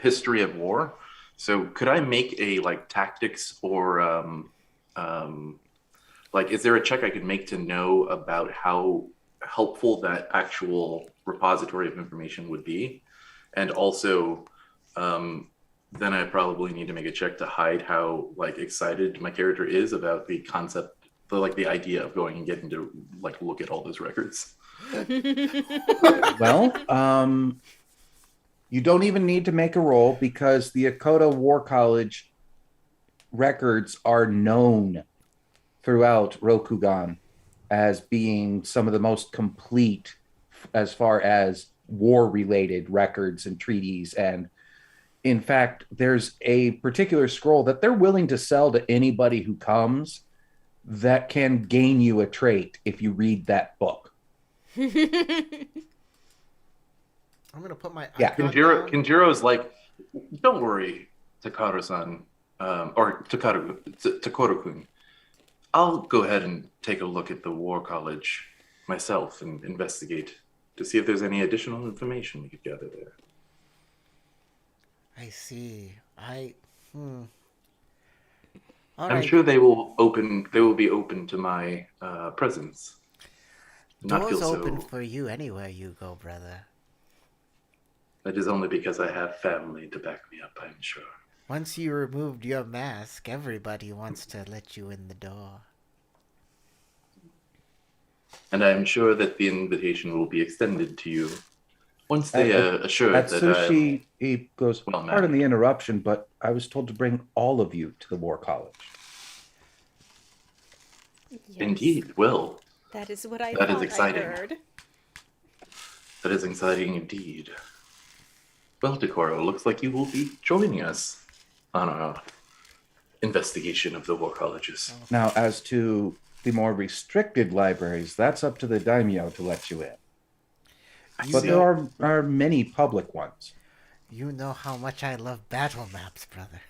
history of war. So could I make a like tactics or like is there a check I could make to know about how helpful that actual repository of information would be? And also then I probably need to make a check to hide how like excited my character is about the concept, the idea of going and getting to like look at all those records. Well, you don't even need to make a roll because the Akoto War College records are known throughout Rokugan as being some of the most complete as far as war-related records and treaties. And in fact, there's a particular scroll that they're willing to sell to anybody who comes that can gain you a trait if you read that book. I'm gonna put my Yeah. icon down. Kinjiro's like, don't worry, Takaro-san, or Takoro-kun. I'll go ahead and take a look at the War College myself and investigate to see if there's any additional information we could gather there. I see. All I'm right. sure they will be open to my presence. Not Doors feel open so. for you anywhere you go, brother. That is only because I have family to back me up, I'm sure. Once you removed your mask, everybody wants to let you in the door. And I'm sure that the invitation will be extended to you once they assure that Atsushi, he goes, well pardon mannered. the interruption, but I was told to bring all of you to the War College. Yes, Indeed, well, that is what I That is thought exciting. I heard. that is exciting indeed. Well, Decoro, looks like you will be joining us on our investigation of the war colleges. Now, as to the more restricted libraries, that's up to the daimyo to let you in. I But see. there are many public ones. You know how much I love battle maps, brother.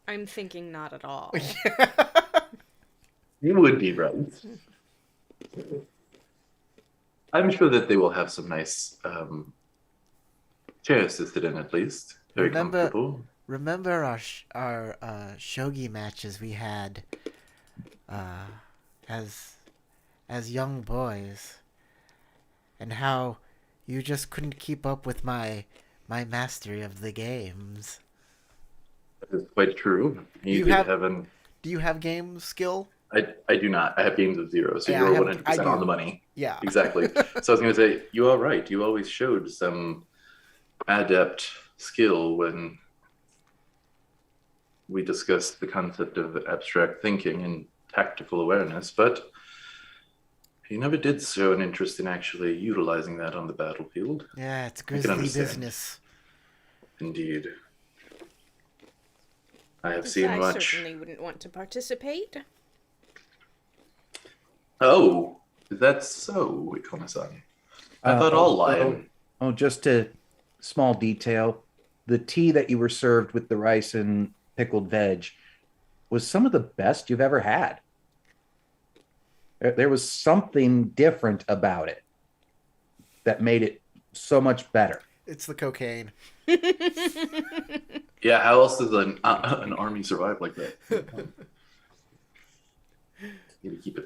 I'm thinking not at all. You would be right. I'm sure that they will have some nice chairs to sit in at least. Very comfortable. Remember our shogi matches we had as as young boys, and how you just couldn't keep up with my mastery of the games. That is quite true. You have Do you have game skill? I do not. I have games of 0, so Yeah, you're I 100% do. on the money. Yeah. Exactly. So I was going to say, you are right. You always showed some adept skill when we discussed the concept of abstract thinking and tactical awareness, but you never did show an interest in actually utilizing that on the battlefield. Yeah, it's I can grisly understand. business. Indeed. I have Yes, seen I much. certainly wouldn't want to participate. Oh, is that so, Ikoma-san? I thought all lion. Just a small detail. The tea that you were served with the rice and pickled veg was some of the best you've ever had. There was something different about it that made it so much better. It's the cocaine. Yeah, how else does an army survive like that? You need to keep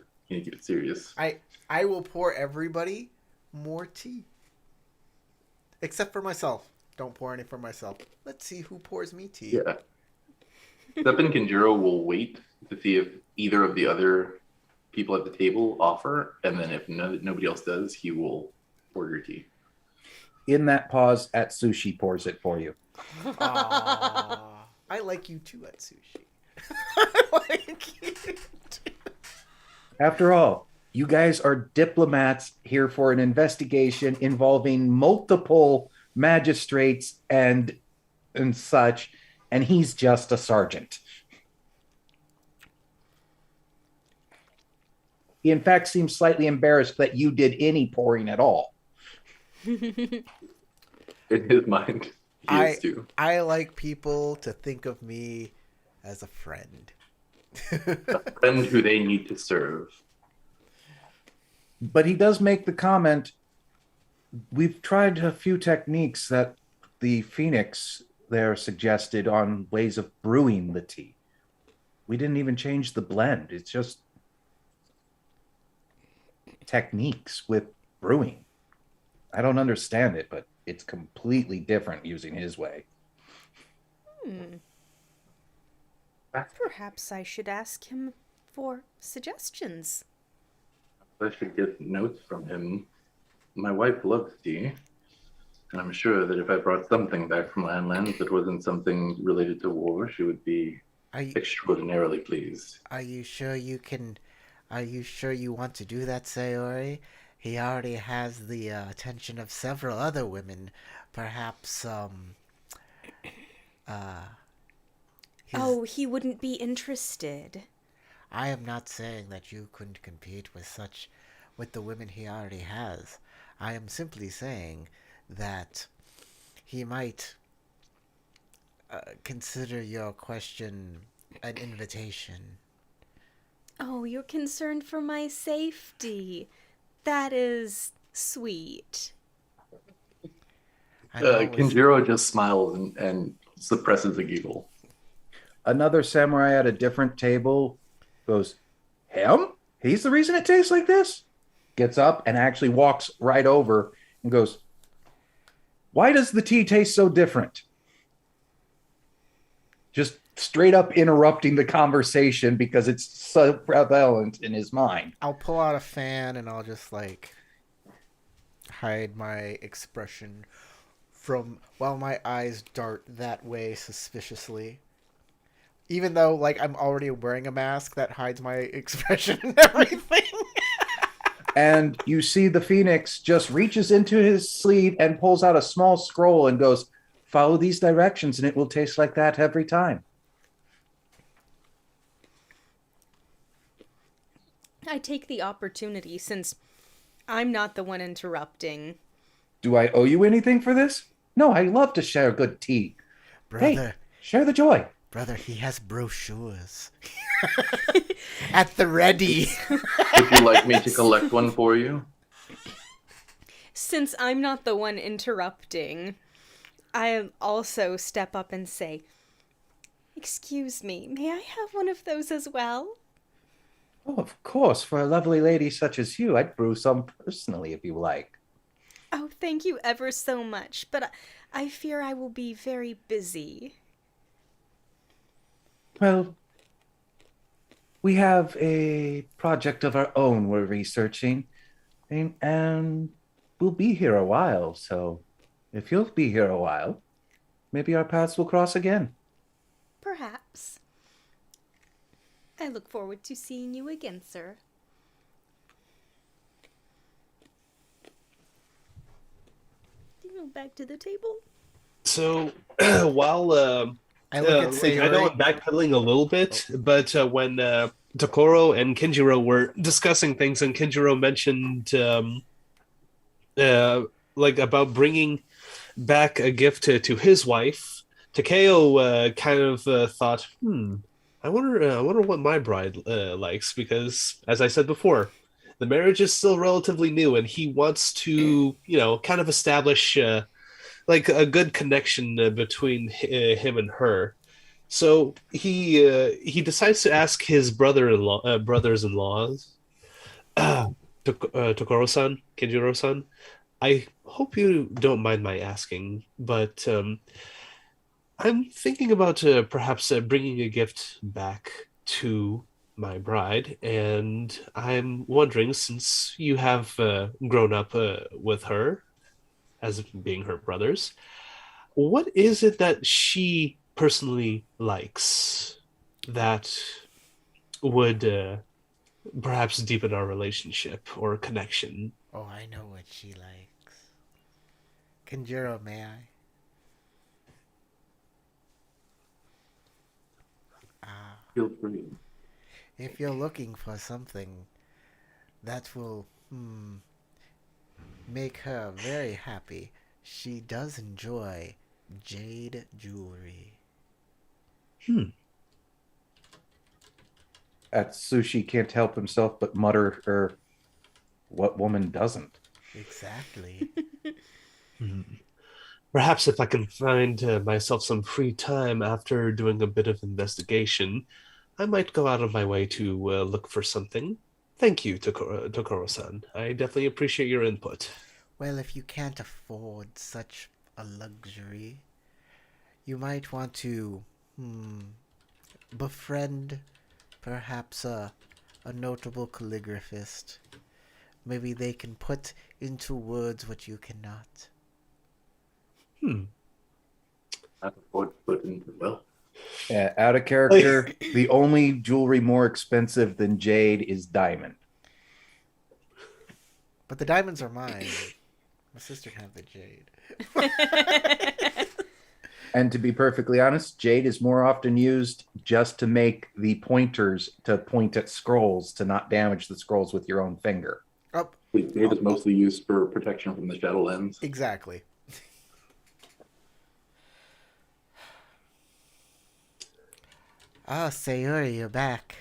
it serious. I will pour everybody more tea. Except for myself. Don't pour any for myself. Let's see who pours me tea. Yeah. Sepp and Kinjiro will wait to see if either of the other people at the table offer, and then if nobody else does, he will pour your tea. In that pause, Atsushi pours it for you. Aww. I like you too, Atsushi. I like you too. After all, you guys are diplomats here for an investigation involving multiple magistrates and such, and he's just a sergeant. He, in fact, seems slightly embarrassed that you did any pouring at all. In his mind, he is too. I like people to think of me as a friend. A friend who they need to serve. But he does make the comment, we've tried a few techniques that the Phoenix there suggested on ways of brewing the tea. We didn't even change the blend. It's just techniques with brewing. I don't understand it, but it's completely different using his way. Perhaps I should ask him for suggestions. I should get notes from him. My wife loves tea, and I'm sure that if I brought something back from Landlands that wasn't something related to war, she would be extraordinarily pleased. Are you sure you want to do that, Sayori? He already has the attention of several other women. Perhaps, he wouldn't be interested. I am not saying that you couldn't compete with the women he already has. I am simply saying that he might consider your question an invitation. Oh, you're concerned for my safety. That is sweet. Kinjiro just smiles and suppresses a giggle. Another samurai at a different table goes, him? He's the reason it tastes like this? Gets up and actually walks right over and goes, why does the tea taste so different? Just straight up interrupting the conversation because it's so prevalent in his mind. I'll pull out a fan and I'll just hide my expression while my eyes dart that way suspiciously. Even though I'm already wearing a mask that hides my expression and everything. And you see the Phoenix just reaches into his sleeve and pulls out a small scroll and goes, follow these directions and it will taste like that every time. I take the opportunity since I'm not the one interrupting. Do I owe you anything for this? No, I love to share good tea. Brother. Hey, share the joy. Brother, he has brochures. At the ready. Would you like me to collect one for you? Since I'm not the one interrupting, I also step up and say, excuse me, may I have one of those as well? Oh, of course. For a lovely lady such as you, I'd brew some personally if you like. Oh, thank you ever so much, but I fear I will be very busy. Well, we have a project of our own we're researching, and we'll be here a while. So if you'll be here a while, maybe our paths will cross again. Perhaps. I look forward to seeing you again, sir. Do you go back to the table? So while I look at I know Sayori. I'm backpedaling a little bit, but when Tokoro and Kenjiro were discussing things, and Kenjiro mentioned like about bringing back a gift to his wife, Takeo kind of thought, I wonder what my bride likes, because as I said before, the marriage is still relatively new, and he wants to, kind of establish like a good connection between him and her. So he decides to ask his brothers-in-laws, Tokoro-san, Kenjiro-san. I hope you don't mind my asking, but I'm thinking about perhaps bringing a gift back to my bride, and I'm wondering, since you have grown up with her as being her brothers, what is it that she personally likes that would perhaps deepen our relationship or connection? Oh, I know what she likes. Kenjiro, may I? Feel free. If you're looking for something that will make her very happy, she does enjoy jade jewelry. Atsushi can't help himself but mutter, what woman doesn't? Exactly. Perhaps if I can find myself some free time after doing a bit of investigation, I might go out of my way to look for something. Thank you, Tokoro-san. I definitely appreciate your input. Well, if you can't afford such a luxury, you might want to befriend perhaps a notable calligraphist. Maybe they can put into words what you cannot. I can afford to put into well. Out of character, the only jewelry more expensive than jade is diamond. But the diamonds are mine. My sister can have the jade. And to be perfectly honest, jade is more often used just to make the pointers to point at scrolls to not damage the scrolls with your own finger. Oh, Jade is mostly used for protection from the shadow lens. exactly. Ah, Sayori, you're back.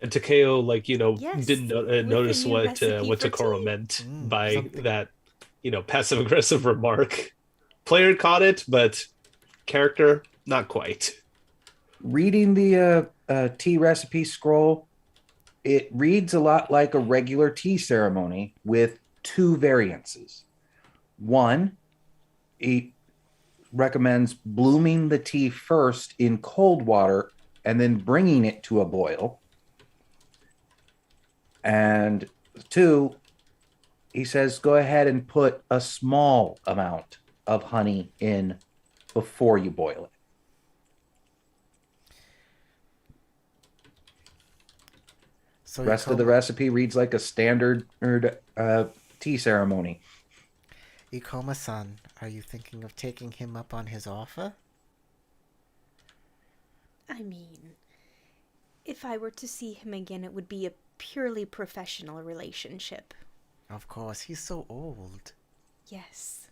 And Takeo, Yes, didn't with the notice new what recipe for Tokoro tea. meant by something. that, passive aggressive remark. Player caught it, but character not quite. Reading the tea recipe scroll, it reads a lot like a regular tea ceremony with two variances. One, it recommends blooming the tea first in cold water and then bringing it to a boil. And two, he says go ahead and put a small amount of honey in before you boil it. So Rest of the recipe reads like a standard tea ceremony. Ikoma-san, are you thinking of taking him up on his offer? I mean, if I were to see him again, it would be a purely professional relationship. Of course, he's so old. Yes.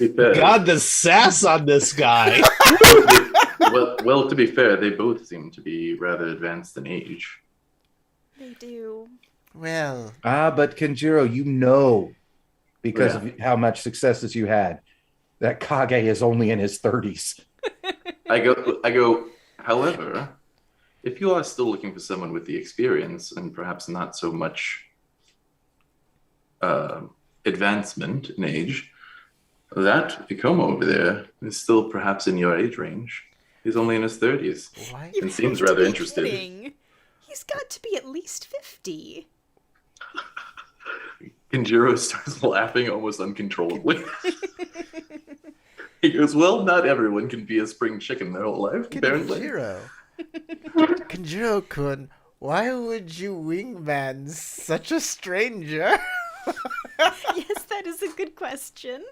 God, the sass on this guy. Well, to be fair, they both seem to be rather advanced in age. They do. Well, But Kenjiro, because Yeah. of how much successes you had, that Kage is only in his 30s. I go, however, if you are still looking for someone with the experience and perhaps not so much uh, advancement in age, that Ikoma over there is still perhaps in your age range. He's only in his 30s Why? You and have seems to rather be interested. kidding. He's got to be at least 50. Kenjiro starts laughing almost uncontrollably. He goes, well, not everyone can be a spring chicken their whole life, apparently. Kenjiro-kun, why would you wingman such a stranger? Yes, that is a good question.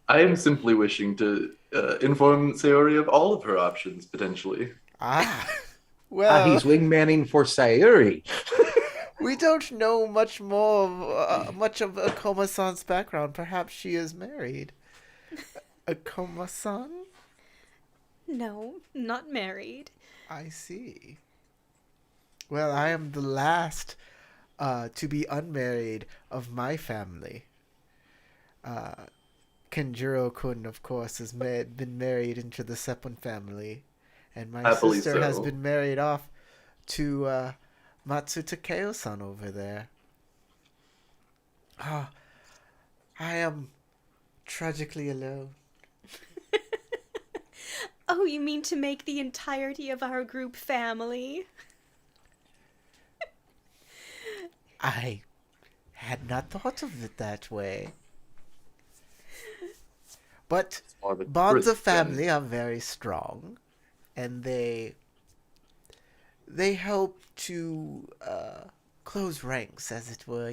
I am simply wishing to inform Sayori of all of her options, potentially. Well, he's wingmanning for Sayuri. we don't know much of Akoma-san's background. Perhaps she is married. Akoma-san? No, not married. I see. Well, I am the last to be unmarried of my family. Kenjiro-kun, of course, has been married into the Seppun family. And my Happily sister has so. been married off to Matsu Takeo-san over there. Ah, I am tragically alone. Oh, you mean to make the entirety of our group family? I had not thought of it that way. But Or the bonds of first friend. family are very strong, and they help to close ranks, as it were.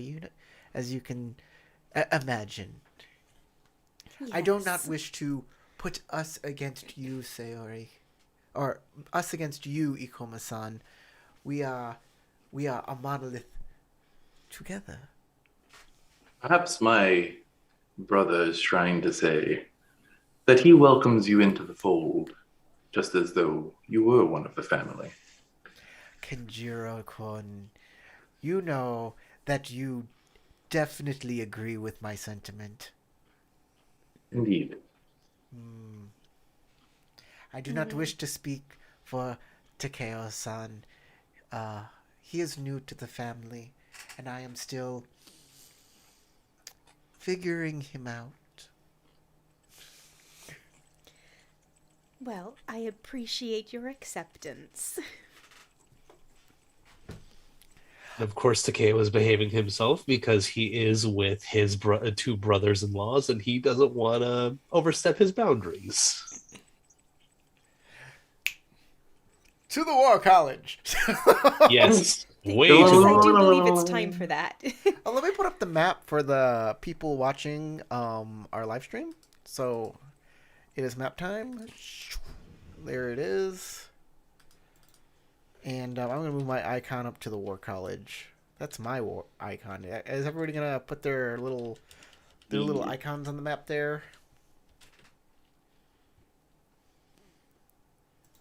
As you can imagine. Yes. I do not wish to put us against you, Sayori, or us against you, Ikoma-san. We are a monolith together. Perhaps my brother is trying to say that he welcomes you into the fold, just as though you were one of the family. Kenjiro-kun, you know that you definitely agree with my sentiment. Indeed. I do not wish to speak for Takeo-san. He is new to the family, and I am still figuring him out. Well, I appreciate your acceptance. Of course, Takeo is behaving himself because he is with his two brothers-in-laws, and he doesn't want to overstep his boundaries. To the War College! Yes, way Yes, too I long. do believe it's time for that. Let me put up the map for the people watching our live stream. So it is map time. There it is. And I'm going to move my icon up to the War College. That's my war icon. Is everybody going to put their little icons on the map there?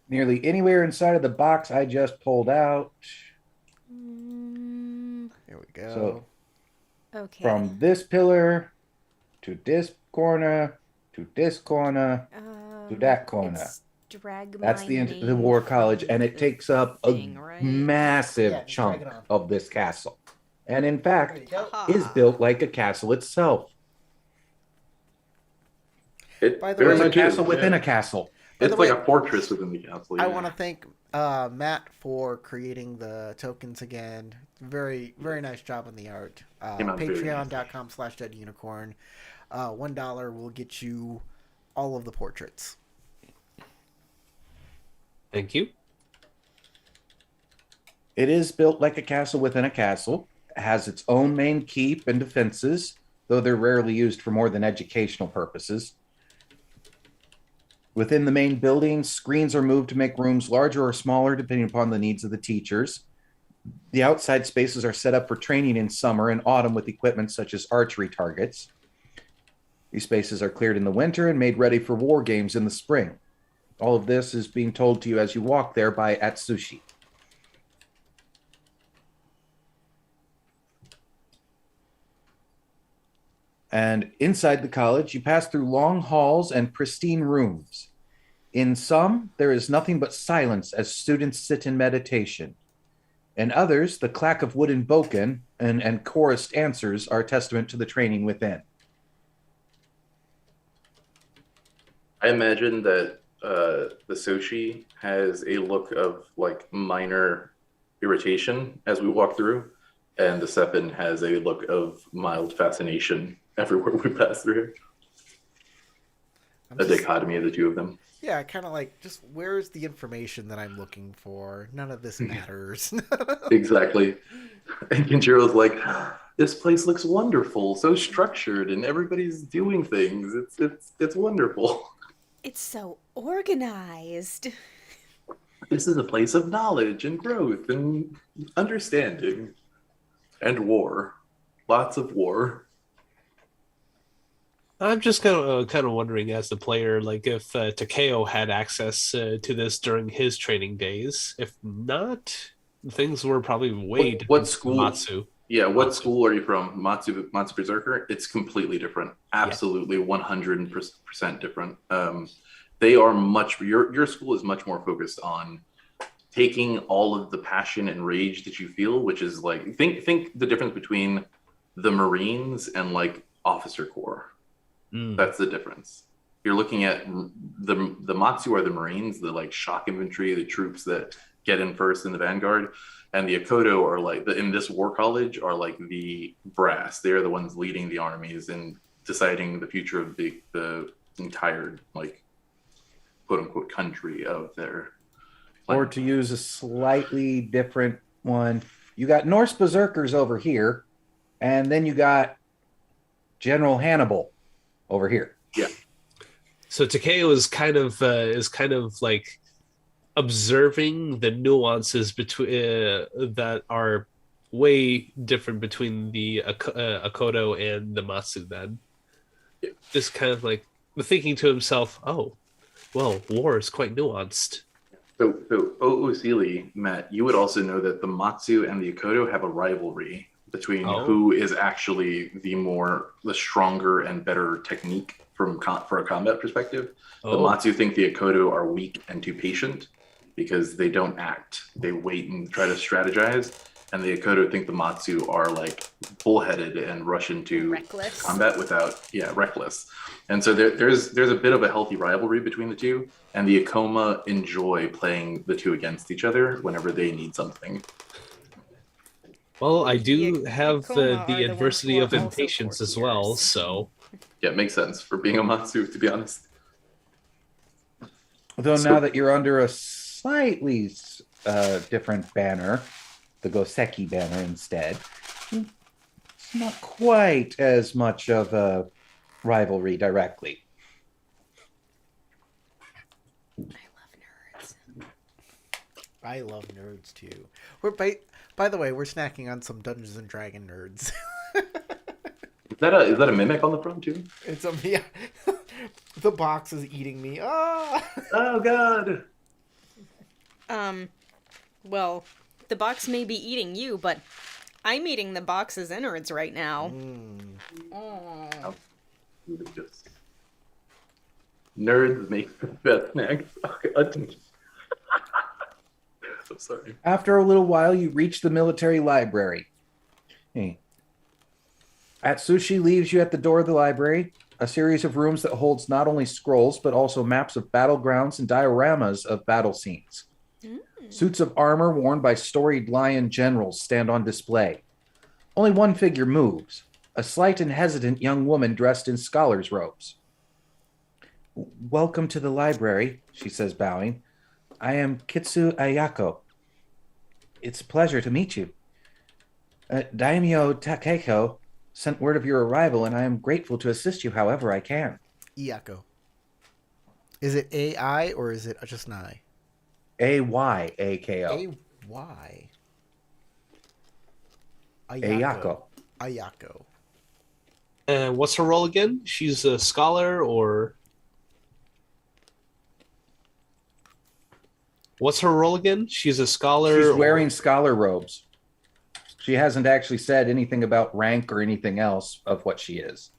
Nearly anywhere inside of the box I just pulled out. There we go. So Okay. from this pillar to this corner to this corner to that corner. It's drag That's my the name War College, from and it the takes up thing, a right? massive Yeah, just chunk drag it on. of this castle. And in There fact, you go. is built like a castle itself. It By the very way- There's a much castle is, within yeah. a castle. By It's the like way, a fortress within the castle. I Yeah. want to thank Matt for creating the tokens again. Very, very nice job on the art. Came out very Patreon.com/deadunicorn. $1 will get you all of the portraits. Thank you. It is built like a castle within a castle. It has its own main keep and defenses, though they're rarely used for more than educational purposes. Within the main building, screens are moved to make rooms larger or smaller depending upon the needs of the teachers. The outside spaces are set up for training in summer and autumn with equipment such as archery targets. These spaces are cleared in the winter and made ready for war games in the spring. All of this is being told to you as you walk there by Atsushi. And inside the college, you pass through long halls and pristine rooms. In some, there is nothing but silence as students sit in meditation. In others, the clack of wooden bokken and chorused answers are a testament to the training within. I imagine that the Soshi has a look of like minor irritation as we walk through, and the Seppin has a look of mild fascination everywhere we pass through. A dichotomy of the two of them. Yeah, kind of like, just where's the information that I'm looking for? None of this matters. Exactly. And Kenjiro's like, this place looks wonderful, so structured, and everybody's doing things. It's wonderful. It's so organized. This is a place of knowledge and growth and understanding and war. Lots of war. I'm just kind of wondering, as the player, like if Takeo had access to this during his training days. If not, things were probably way different. What school? Matsu. Yeah, what school are you from? Matsu Berserker? It's completely different. Absolutely, 100% different. They are much. Your school is much more focused on taking all of the passion and rage that you feel, which is like think the difference between the Marines and like Officer Corps. That's the difference. You're looking at the Matsu are the Marines, the like shock infantry, the troops that get in first in the vanguard, and the Akodo are like in this war college are like the brass. They're the ones leading the armies and deciding the future of the entire like quote unquote country of their. Or to use a slightly different one, you got Norse Berserkers over here, and then you got General Hannibal over here. Yeah. So Takeo is kind of like observing the nuances between that are way different between the Akodo and the Matsu. Then, just kind of like thinking to himself, "Oh, well, war is quite nuanced." So Oosili, Matt, you would also know that the Matsu and the Akodo have a rivalry between who is actually the stronger and better technique for a combat perspective. The Matsu think the Akodo are weak and too patient because they don't act. They wait and try to strategize. And the Akodo think the Matsu are like bullheaded and rush into Reckless. combat reckless. And so there's a bit of a healthy rivalry between the two. And the Ikoma enjoy playing the two against each other whenever they need something. Well, I do have Ikoma are the the adversity ones of who are also impatience as well, courtiers. so Yeah, it makes sense for being a Matsu, to be honest. Though now that you're under a slightly different banner, the Goseki banner instead, it's not quite as much of a rivalry directly. I love nerds too. We're by the way, we're snacking on some Dungeons and Dragon nerds. Is that a mimic on the front too? It's yeah. The box is eating me. Ah! Oh god. Well, the box may be eating you, but I'm eating the box's innards right now. How nerds make the best snacks. I'm sorry. After a little while, you reach the military library. Hey. Atsushi leaves you at the door of the library, a series of rooms that holds not only scrolls, but also maps of battlegrounds and dioramas of battle scenes. Suits of armor worn by storied lion generals stand on display. Only one figure moves, a slight and hesitant young woman dressed in scholar's robes. "Welcome to the library," she says, bowing. "I am Kitsu Ayako. It's a pleasure to meet you. Daimyo Takeko sent word of your arrival, and I am grateful to assist you however I can." Iyako. Is it AI or is it just an I? Ayako. A-Y. Ayako. Ayako. And what's her role again? She's a scholar, or what's her role again? She's a scholar. She's wearing scholar robes. She hasn't actually said anything about rank or anything else of what she is.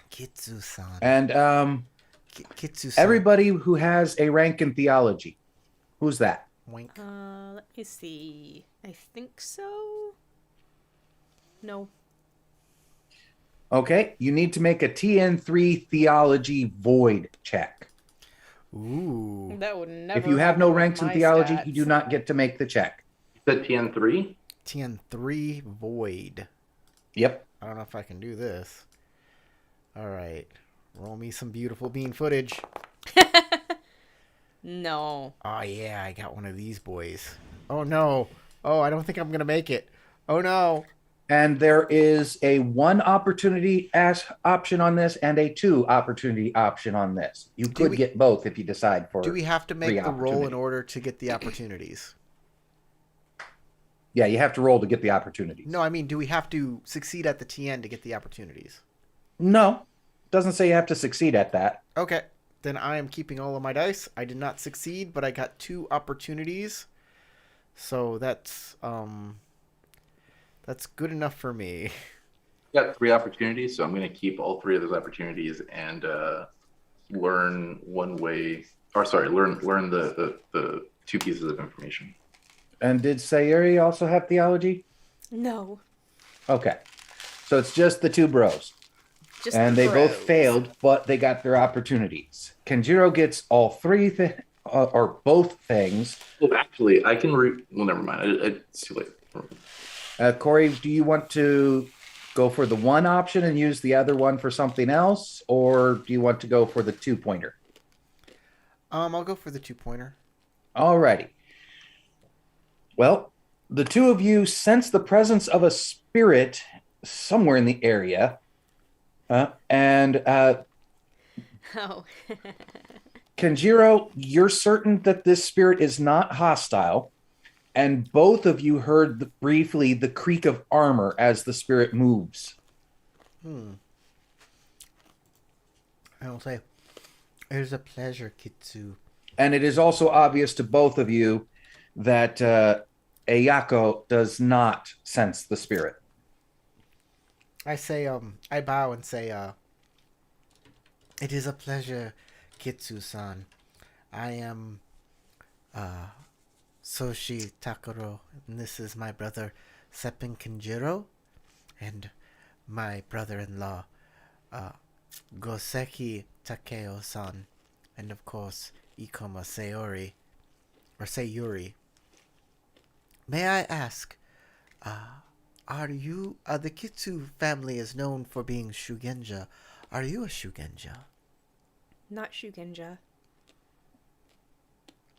Kitsu-san. And Kitsu-san. Everybody who has a rank in theology. Who's that? Wink. Let me see. I think so. No. Okay, you need to make a TN3 theology void check. Ooh. That would never If you have no happen with ranks in my theology, stats. you do not get to make the check. You said TN3? TN3 void. Yep. I don't know if I can do this. All right. Roll me some beautiful bean footage. No. Oh, yeah, I got one of these boys. Oh, no. Oh, I don't think I'm going to make it. Oh, no. And there is a 1 opportunity option on this and a 2 opportunity option on this. You could get both if you decide for. Do we have to make 3 the roll in opportunity. order to get the opportunities? Yeah, you have to roll to get the opportunities. No, I mean, do we have to succeed at the TN to get the opportunities? No. Doesn't say you have to succeed at that. Okay. Then I am keeping all of my dice. I did not succeed, but I got 2 opportunities. So that's good enough for me. Got 3 opportunities, so I'm going to keep all 3 of those opportunities and learn learn the 2 pieces of information. And did Sayuri also have theology? No. Okay. So it's just the 2 bros. Just And the they both bros. failed, but they got their opportunities. Kenjiro gets all 3 or both things. Well, actually, I can well, never mind. It's too late. Corey, do you want to go for the 1 option and use the other one for something else? Or do you want to go for the 2-pointer? I'll go for the 2-pointer. Alrighty. Well, the 2 of you sense the presence of a spirit somewhere in the area. And Oh. Kenjiro, you're certain that this spirit is not hostile. And both of you heard briefly the creak of armor as the spirit moves. I will say, it is a pleasure, Kitsu. And it is also obvious to both of you that Ayako does not sense the spirit. I say, I bow and say, it is a pleasure, Kitsu-san. I am, Soshi Takuro, and this is my brother, Seppen Kenjiro, and my brother-in-law, Goseki Takeo-san, and of course, Ikoma Sayuri. May I ask, are you, the Kitsu family is known for being Shugenja. Are you a Shugenja? Not Shugenja.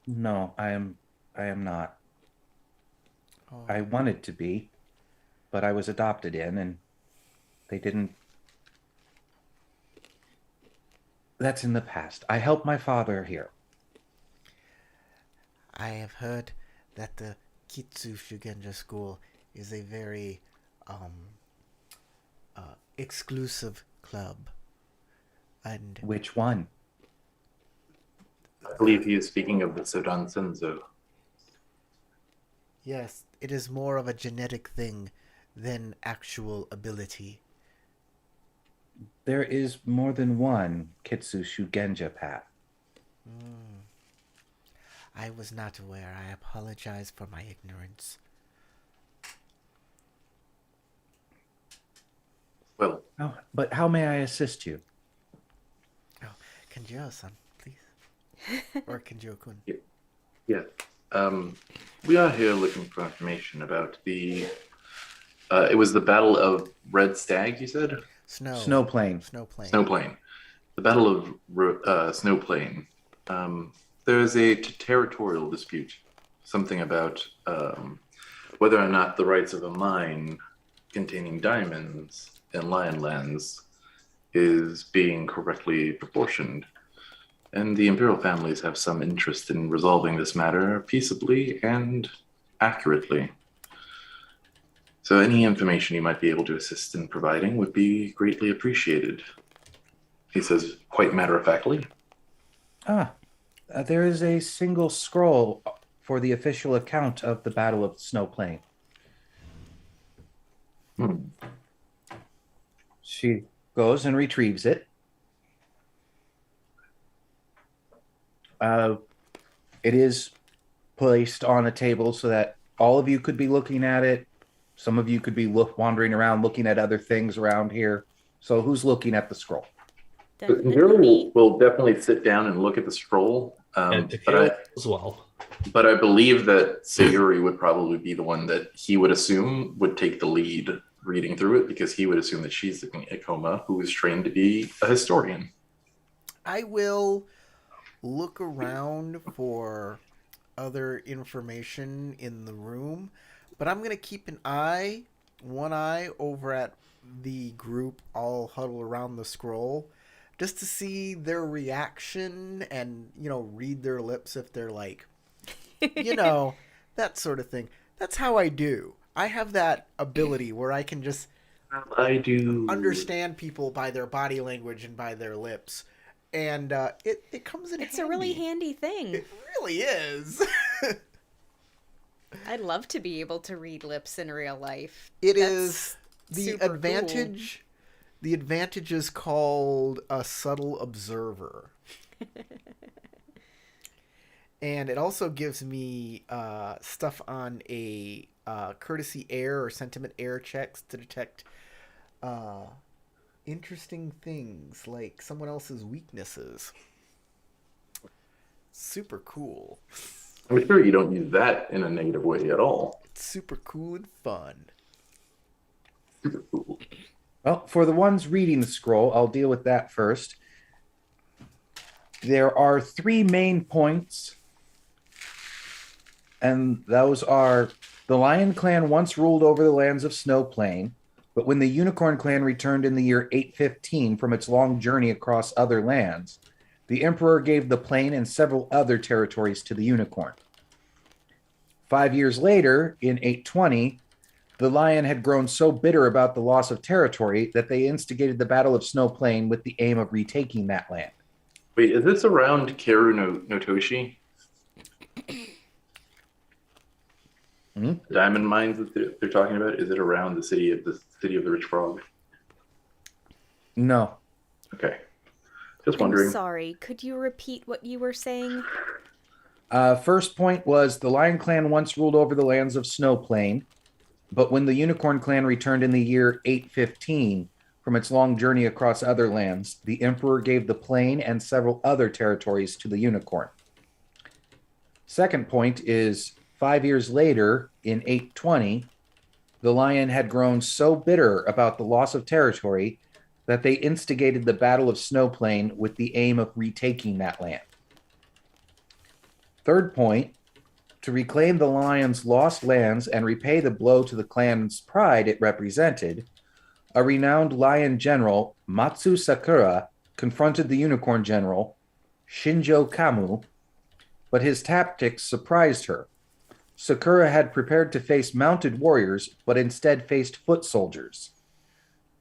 No, I am not. Oh. I wanted to be, but I was adopted in, and they didn't. That's in the past. I helped my father here. I have heard that the Kitsu Shugenja school is a very exclusive club. And Which one? I believe he is speaking of the Sodan Senzo. yes, it is more of a genetic thing than actual ability. There is more than one Kitsu Shugenja path. I was not aware. I apologize for my ignorance. Well, Oh, but how may I assist you? Oh, Kenjiro-san, please. Or Kenjiro-kun. yeah. We are here looking for information about the. It was the Battle of Red Stag, you said? Snow Plain. Snowplain. The Battle of Snowplain. There is a territorial dispute. Something about whether or not the rights of a mine containing diamonds in Lionlands is being correctly proportioned. And the imperial families have some interest in resolving this matter peaceably and accurately. So any information you might be able to assist in providing would be greatly appreciated. He says quite matter-of-factly. There is a single scroll for the official account of the Battle of Snow Plain. She goes and retrieves it. It is placed on a table so that all of you could be looking at it. Some of you could be wandering around looking at other things around here. So who's looking at the scroll? Definitely Zero me. will definitely sit down and look at the scroll. And But Takeo as well. I believe that Sayuri would probably be the one that he would assume would take the lead reading through it, because he would assume that she's looking at Ikoma, who is trained to be a historian. I will look around for other information in the room, but I'm going to keep one eye over at the group all huddled around the scroll, just to see their reaction and, read their lips if they're like, that sort of thing. That's how I do. I have that ability where I can just I do understand people by their body language and by their lips. And it comes in handy. It's a really handy thing. It really is. I'd love to be able to read lips in real life. It That's is the super advantage. cool. The advantage is called a subtle observer. And it also gives me stuff on a courtesy air or sentiment air checks to detect interesting things like someone else's weaknesses. Super cool. I'm sure you don't use that in a negative way at all. It's super cool and fun. Super cool. Well, for the ones reading the scroll, I'll deal with that first. There are 3 main points, and those are: the Lion Clan once ruled over the lands of Snow Plain, but when the Unicorn Clan returned in the year 815 from its long journey across other lands, the Emperor gave the plain and several other territories to the Unicorn. 5 years later, in 820, the Lion had grown so bitter about the loss of territory that they instigated the Battle of Snow Plain with the aim of retaking that land. Wait, is this around Keru no Toshi? Diamond mines that they're talking about? Is it around the city of the Rich Frog? No. Okay, just wondering. I'm sorry. Could you repeat what you were saying? First point was the Lion Clan once ruled over the lands of Snow Plain, but when the Unicorn Clan returned in the year 815 from its long journey across other lands, the Emperor gave the plain and several other territories to the Unicorn. Second point is 5 years later, in 820, the Lion had grown so bitter about the loss of territory that they instigated the Battle of Snow Plain with the aim of retaking that land. Third point, to reclaim the Lion's lost lands and repay the blow to the clan's pride it represented, a renowned Lion general, Matsu Sakura, confronted the Unicorn general, Shinjo Kamu, but his tactics surprised her. Sakura had prepared to face mounted warriors, but instead faced foot soldiers.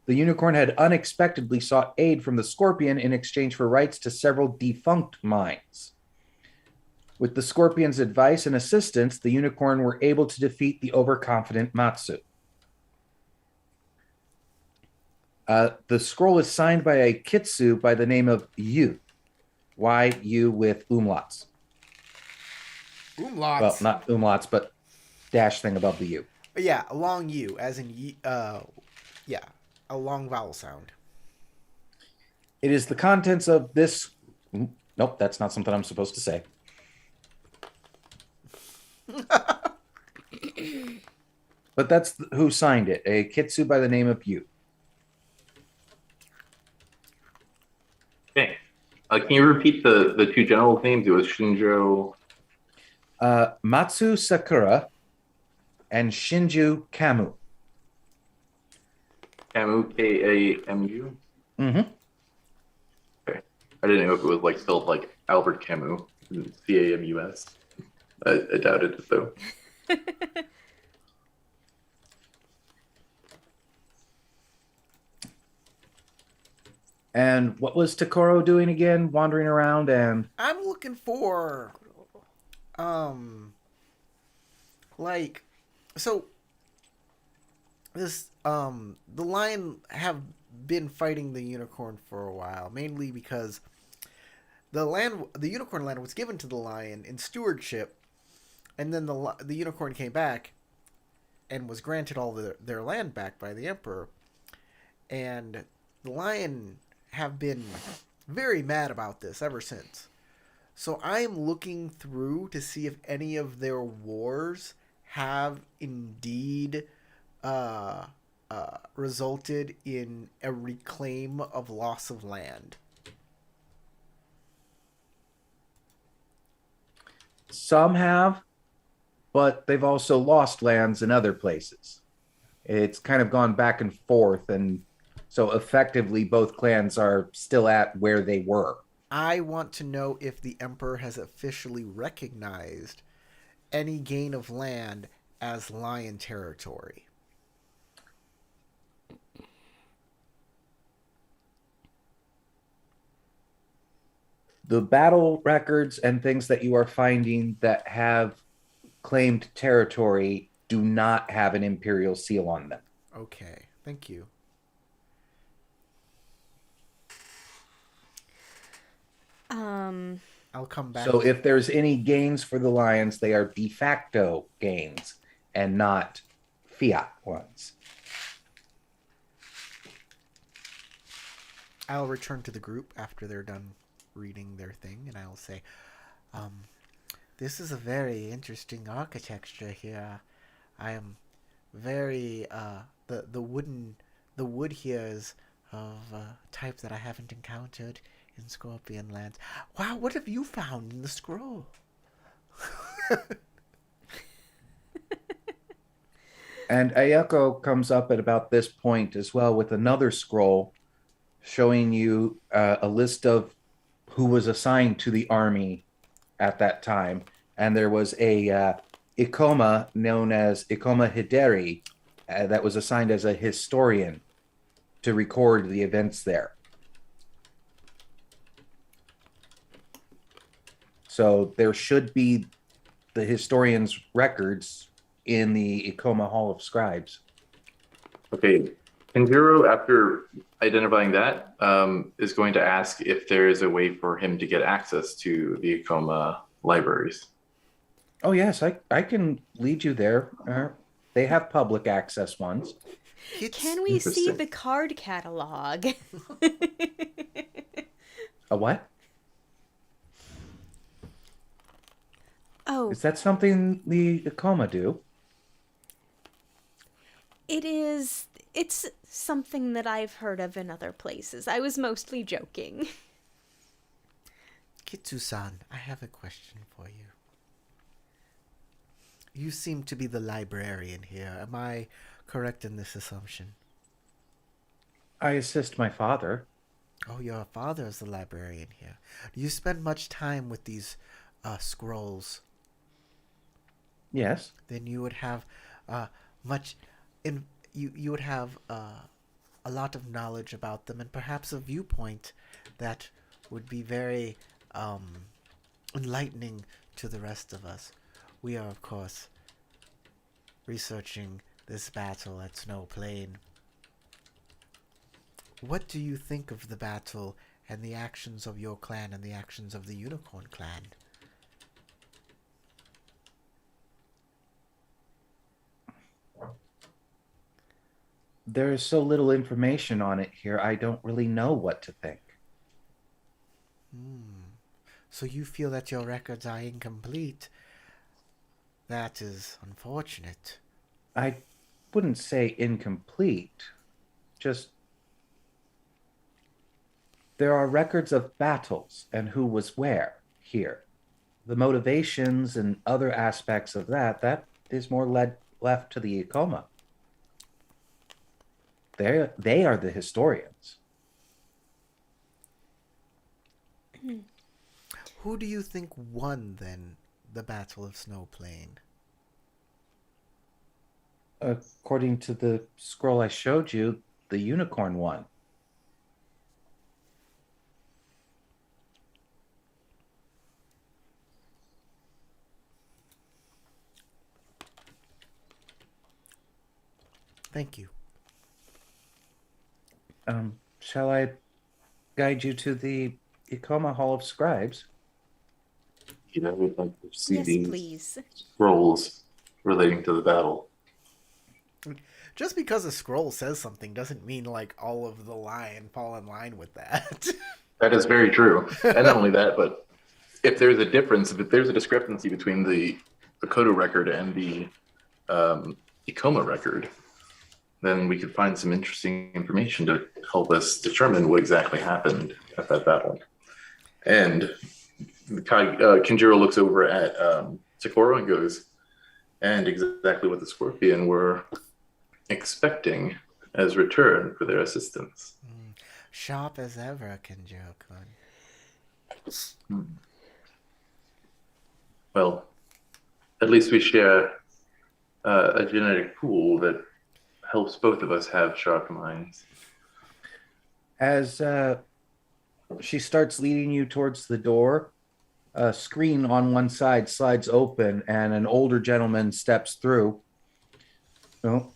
The Unicorn had unexpectedly sought aid from the Scorpion in exchange for rights to several defunct mines. With the Scorpion's advice and assistance, the Unicorn were able to defeat the overconfident Matsu. The scroll is signed by a Kitsu by the name of Yu. Y-U with umlauts. Umlauts. Well, not umlauts, but dash thing above the U. Yeah, a long U, as in, a long vowel sound. It is the contents of this... Nope, that's not something I'm supposed to say. But that's who signed it, a Kitsu by the name of Yu. Okay. Can you repeat the 2 general names? It was Shinjo... Matsu Sakura and Shinju Kamu. Camu, K-A-M-U? Mm-hmm. Okay. I didn't know if it was spelled like Albert Camus, C-A-M-U-S. I doubted it though. And what was Takoro doing again? Wandering around and... I'm looking for, the Lion have been fighting the Unicorn for a while, mainly because the unicorn land was given to the lion in stewardship, and then the unicorn came back and was granted all their land back by the emperor. And the lion have been very mad about this ever since. So I am looking through to see if any of their wars have indeed resulted in a reclaim of loss of land. Some have, but they've also lost lands in other places. It's kind of gone back and forth, and so effectively both clans are still at where they were. I want to know if the emperor has officially recognized any gain of land as lion territory. The battle records and things that you are finding that have claimed territory do not have an imperial seal on them. Okay, thank you. I'll come back. So if there's any gains for the lions, they are de facto gains and not fiat ones. I'll return to the group after they're done reading their thing, and I'll say, this is a very interesting architecture here. I am very, the wood here is of a type that I haven't encountered in Scorpion lands. Wow, what have you found in the scroll? And Ayako comes up at about this point as well with another scroll showing you a list of who was assigned to the army at that time. And there was a Ikoma known as Ikoma Hideri that was assigned as a historian to record the events there. So there should be the historian's records in the Ikoma Hall of Scribes. Okay. Kenjiro, after identifying that, is going to ask if there is a way for him to get access to the Ikoma libraries. Oh, yes, I can lead you there. They have public access ones. Can we see the card catalog? A what? Oh, Is that something the Ikoma do? it is. It's something that I've heard of in other places. I was mostly joking. Kitsu-san, I have a question for you. You seem to be the librarian here. Am I correct in this assumption? I assist my father. Oh, your father is the librarian here. Do you spend much time with these scrolls? Yes. Then you would have you would have a lot of knowledge about them, and perhaps a viewpoint that would be very enlightening to the rest of us. We are, of course, researching this battle at Snow Plain. What do you think of the battle and the actions of your clan and the actions of the Unicorn clan? There is so little information on it here, I don't really know what to think. So you feel that your records are incomplete? That is unfortunate. I wouldn't say incomplete, just there are records of battles and who was where here. The motivations and other aspects of that is more left to the Ikoma. They are the historians. Who do you think won, then, the Battle of Snow Plain? According to the scroll I showed you, the unicorn won. Thank you. Shall I guide you to the Ikoma Hall of Scribes. You know, we'd like to see Yes, these please. scrolls relating to the battle. Just because a scroll says something doesn't mean like all of the lion fall in line with that. That is very true. And not only that, but if there's a difference, if there's a discrepancy between the Kodo record and the Ikoma record, then we could find some interesting information to help us determine what exactly happened at that battle. And Kinjiro looks over at Sakura and goes, and exactly what the Scorpion were expecting as return for their assistance. Sharp as ever, Kinjiro-kun. Well, at least we share a genetic pool that helps both of us have sharp minds. As she starts leading you towards the door, a screen on one side slides open and an older gentleman steps through. Oh.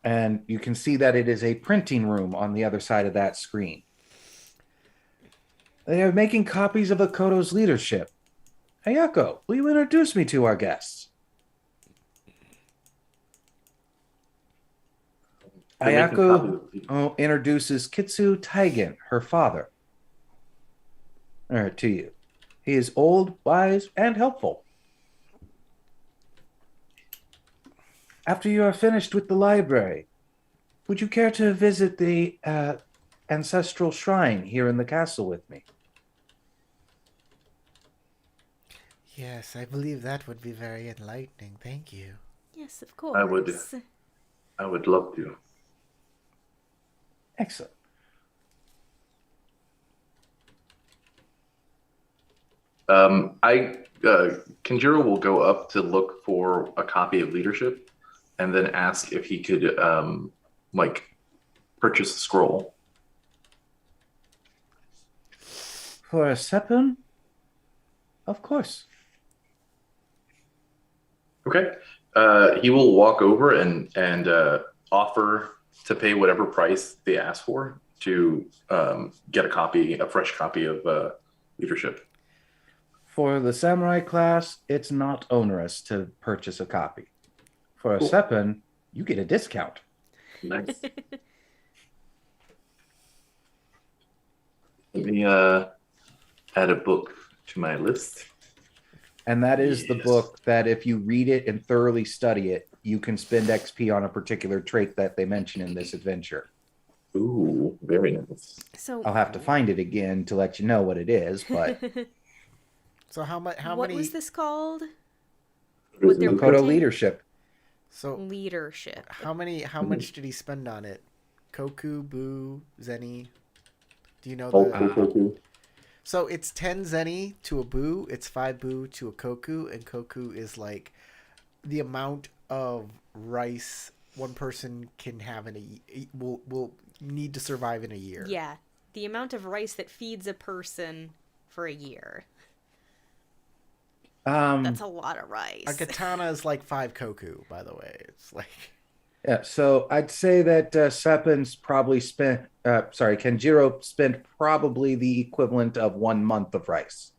And you can see that it is a printing room on the other side of that screen. They are making copies of Akoto's leadership. Ayako, will you introduce me to our guests? They're making copies Ayako introduces Kitsu Taigen, her father, to you. He is old, wise, and helpful. After you are finished with the library, would you care to visit the Ancestral Shrine here in the castle with me? Yes, I believe that would be very enlightening. Thank you. Yes, of course. I would love to. Excellent. Kinjiro will go up to look for a copy of Leadership, and then ask if he could purchase the scroll. For a Sepun? Of course. Okay. He will walk over and offer to pay whatever price they ask for to get a fresh copy of Leadership. For the samurai class, it's not onerous to purchase a copy. For a Sepun, you get a discount. Nice. Let me add a book to my list. And that is the Yes. book that if you read it and thoroughly study it, you can spend XP on a particular trait that they mention in this adventure. Ooh, very nice. So I'll have to find it again to let you know what it is, but So how much? How what many? was this called? What they're Makoto printing? leadership. So Leadership. how many? How much did he spend on it? Koku, Bu, Zeni. Do you know the? So it's 10 Zeni to a Bu. It's 5 Bu to a Koku, and Koku is like the amount of rice one person can have in will need to survive in a year. Yeah, the amount of rice that feeds a person for a year. That's a lot of rice. A katana is like 5 Koku, by the way. It's like Yeah, so I'd say that Seppun's probably Kenjiro spent probably the equivalent of 1 month of rice.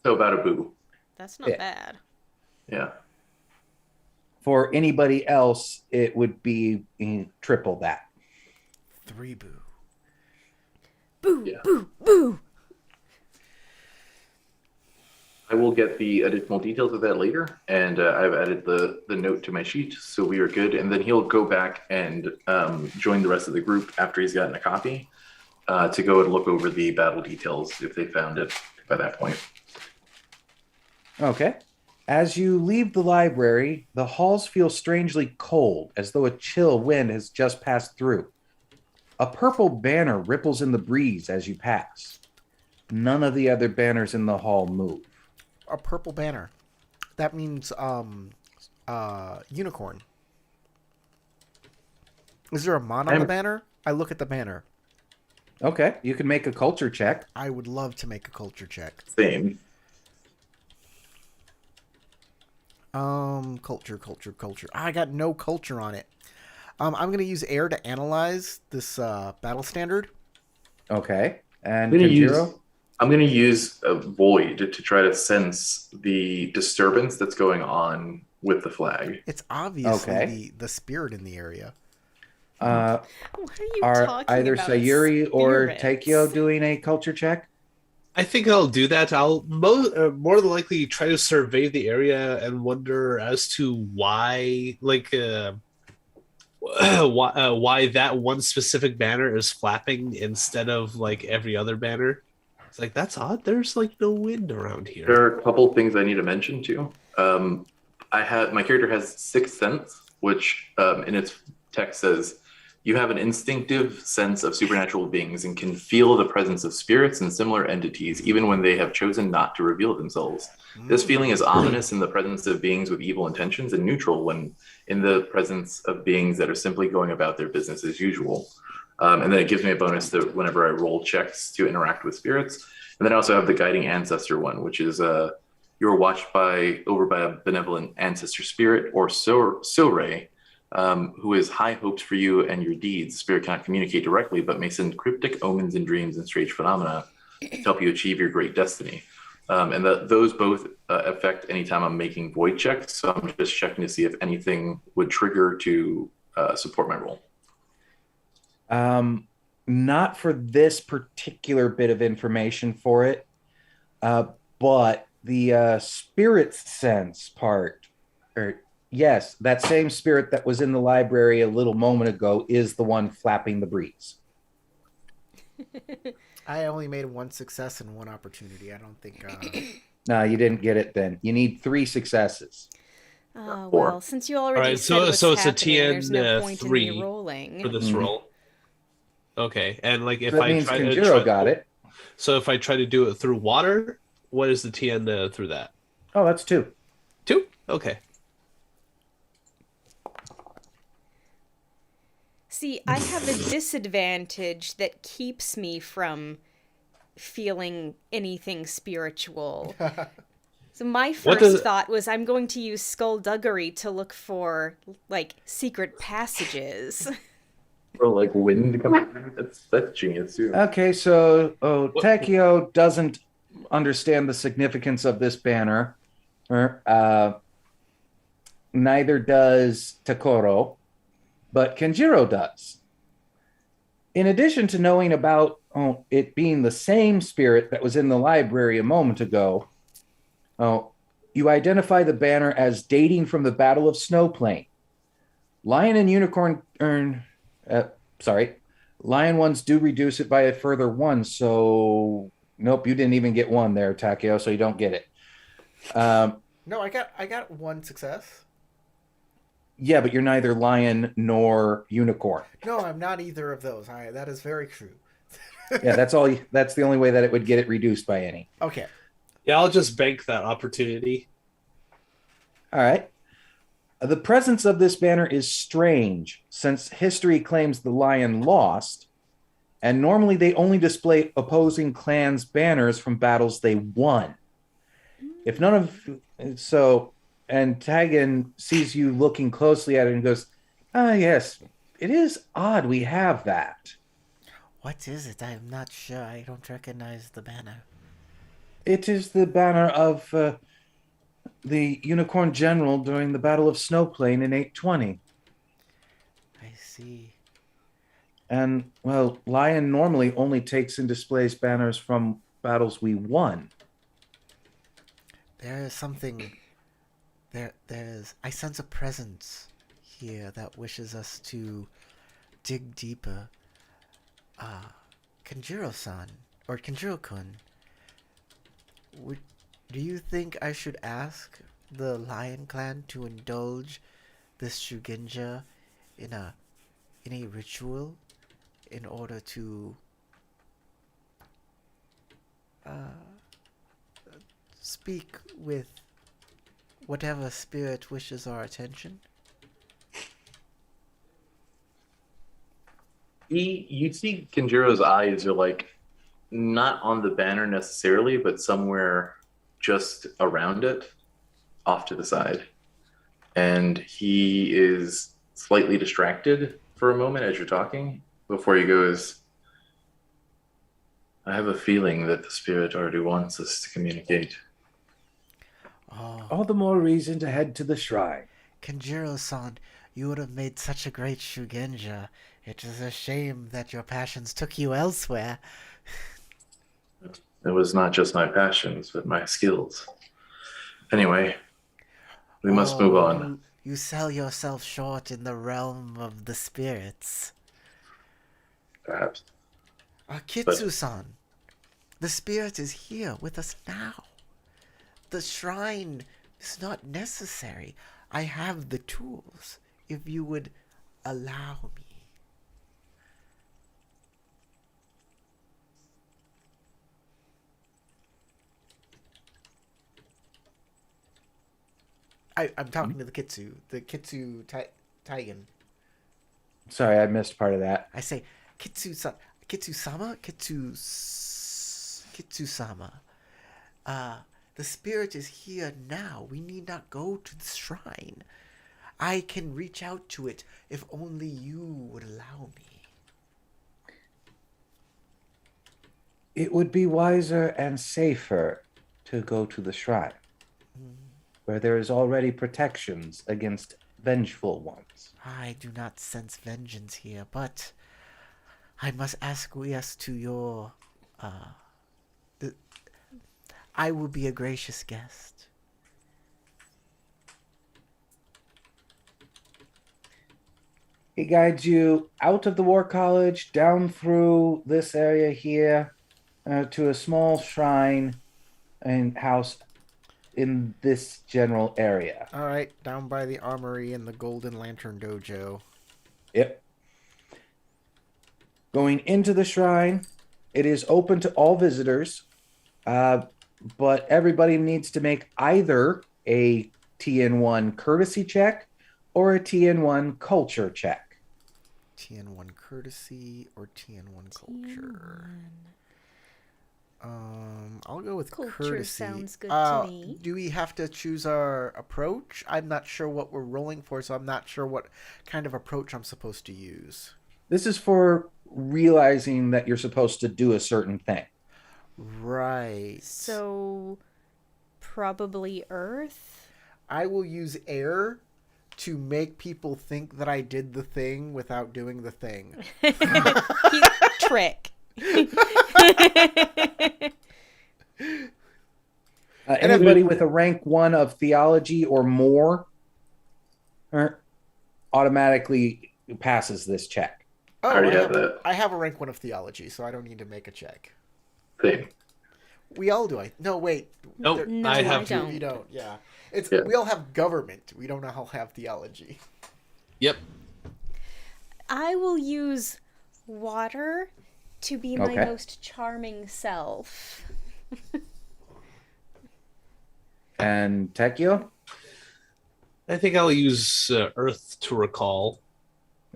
So about a boo. That's not Yeah. bad. Yeah. For anybody else, it would be triple that. 3 Bu. Boo, Yeah. boo, boo. I will get the additional details of that later, and I've added the note to my sheet, so we are good. And then he'll go back and join the rest of the group after he's gotten a copy to go and look over the battle details if they found it by that point. Okay. As you leave the library, the halls feel strangely cold, as though a chill wind has just passed through. A purple banner ripples in the breeze as you pass. None of the other banners in the hall move. A purple banner. That means unicorn. Is there a mon on the banner? I look at the banner. Okay, you can make a culture check. I would love to make a culture check. Same. Culture. I got no culture on it. I'm going to use air to analyze this battle standard. Okay. And I'm gonna use Kenjiro? I'm gonna use a void to try to sense the disturbance that's going on with the flag. It's obviously Okay. the spirit in the area. Uh, What are you are talking either about? Sayuri or spirits? Takeo doing a culture check? I think I'll do that. I'll more than likely try to survey the area and wonder as to why, why that one specific banner is flapping instead of like every other banner. It's like that's odd. There's like no wind around here. There are a couple things I need to mention too. My character has sixth sense, which in its text says you have an instinctive sense of supernatural beings and can feel the presence of spirits and similar entities even when they have chosen not to reveal themselves. This feeling is ominous in the presence of beings with evil intentions and neutral when in the presence of beings that are simply going about their business as usual. And then it gives me a bonus to whenever I roll checks to interact with spirits. And then I also have the guiding ancestor one, which is you're watched over by a benevolent ancestor spirit or Silray, who has high hopes for you and your deeds. Spirit cannot communicate directly, but may send cryptic omens and dreams and strange phenomena to help you achieve your great destiny. And those both affect anytime I'm making void checks. So I'm just checking to see if anything would trigger to support my roll. Not for this particular bit of information for it, but the spirit sense part, or yes, that same spirit that was in the library a little moment ago is the one flapping the breeze. I only made one success and one opportunity. I don't think. No, you didn't get it then. You need 3 successes. Well, since you already Alright, said what's so it's a happening, there's no TN, point in 3 me rolling. for this Mhm. roll. Okay, and like if That I means try to Kenjiro got it. So if I try to do it through water, what is the TN through that? Oh, that's 2. 2? Okay. See, I have a disadvantage that keeps me from feeling anything spiritual. So my What first does- thought was I'm going to use skullduggery to look for, like, secret passages. Or like wind coming through. That's genius too. Okay, so What- Takeo doesn't understand the significance of this banner. Neither does Takoro, but Kenjiro does. In addition to knowing about it being the same spirit that was in the library a moment ago, you identify the banner as dating from the Battle of Snowplain. Lion and Unicorn Lion ones do reduce it by a further 1, so nope, you didn't even get 1 there, Takeo, so you don't get it. No, I got one success. Yeah, but you're neither lion nor unicorn. No, I'm not either of those. That is very true. Yeah, that's all. That's the only way that it would get it reduced by any. Okay. Yeah, I'll just bank that opportunity. All right. The presence of this banner is strange, since history claims the lion lost, and normally they only display opposing clans' banners from battles they won. If none of so, and Tagan sees you looking closely at it and goes, "Ah, yes, it is odd we have that. What is it? I am not sure. I don't recognize the banner. It is the banner of the Unicorn General during the Battle of Snowplain in 820. I see. And, well, Lion normally only takes and displays banners from battles we won. There is something. There's. I sense a presence here that wishes us to dig deeper. Kenjiro-san or Kenjiro-kun. Do you think I should ask the Lion Clan to indulge this Shugenja in a ritual in order to speak with whatever spirit wishes our attention? You see Kenjiro's eyes are like not on the banner necessarily, but somewhere just around it, off to the side. And he is slightly distracted for a moment as you're talking before he goes, I have a feeling that the spirit already wants us to communicate. Oh, All the more reason to head to the shrine. Kenjiro-san, you would have made such a great Shugenja. It is a shame that your passions took you elsewhere. It was not just my passions, but my skills. Anyway, we must move on. You sell yourself short in the realm of the spirits. Perhaps. Kitsu-san, the spirit is here with us now. The shrine is not necessary. I have the tools, if you would allow me. I'm talking to the Kitsu Taigen. Sorry, I missed part of that. I say, Kitsu-sama? Kitsu-sama. The spirit is here now. We need not go to the shrine. I can reach out to it if only you would allow me. It would be wiser and safer to go to the shrine, where there is already protections against vengeful ones. I do not sense vengeance here, but I must acquiesce to your... I will be a gracious guest. He guides you out of the War College, down through this area here, to a small shrine and house in this general area. All right, down by the armory and the Golden Lantern Dojo. Yep. Going into the shrine, it is open to all visitors, but everybody needs to make either a TN1 courtesy check or a TN1 culture check. TN1 courtesy or TN1 culture? I'll go with Culture courtesy. sounds good to me. Do we have to choose our approach? I'm not sure what we're rolling for, so I'm not sure what kind of approach I'm supposed to use. This is for realizing that you're supposed to do a certain thing. Right. So, probably Earth? I will use air to make people think that I did the thing without doing the thing. Trick. Anybody with a rank 1 of theology or more automatically passes this check. Oh, I already have that I have a rank 1 of theology, so I don't need to make a check. thing. We all do. No, wait. Nope, No, I have I to. don't. We don't. Yeah, Yeah. We all have government. We don't all have theology. Yep. I will use water to be my Okay. most charming self. And Tekio? I think I'll use Earth to recall.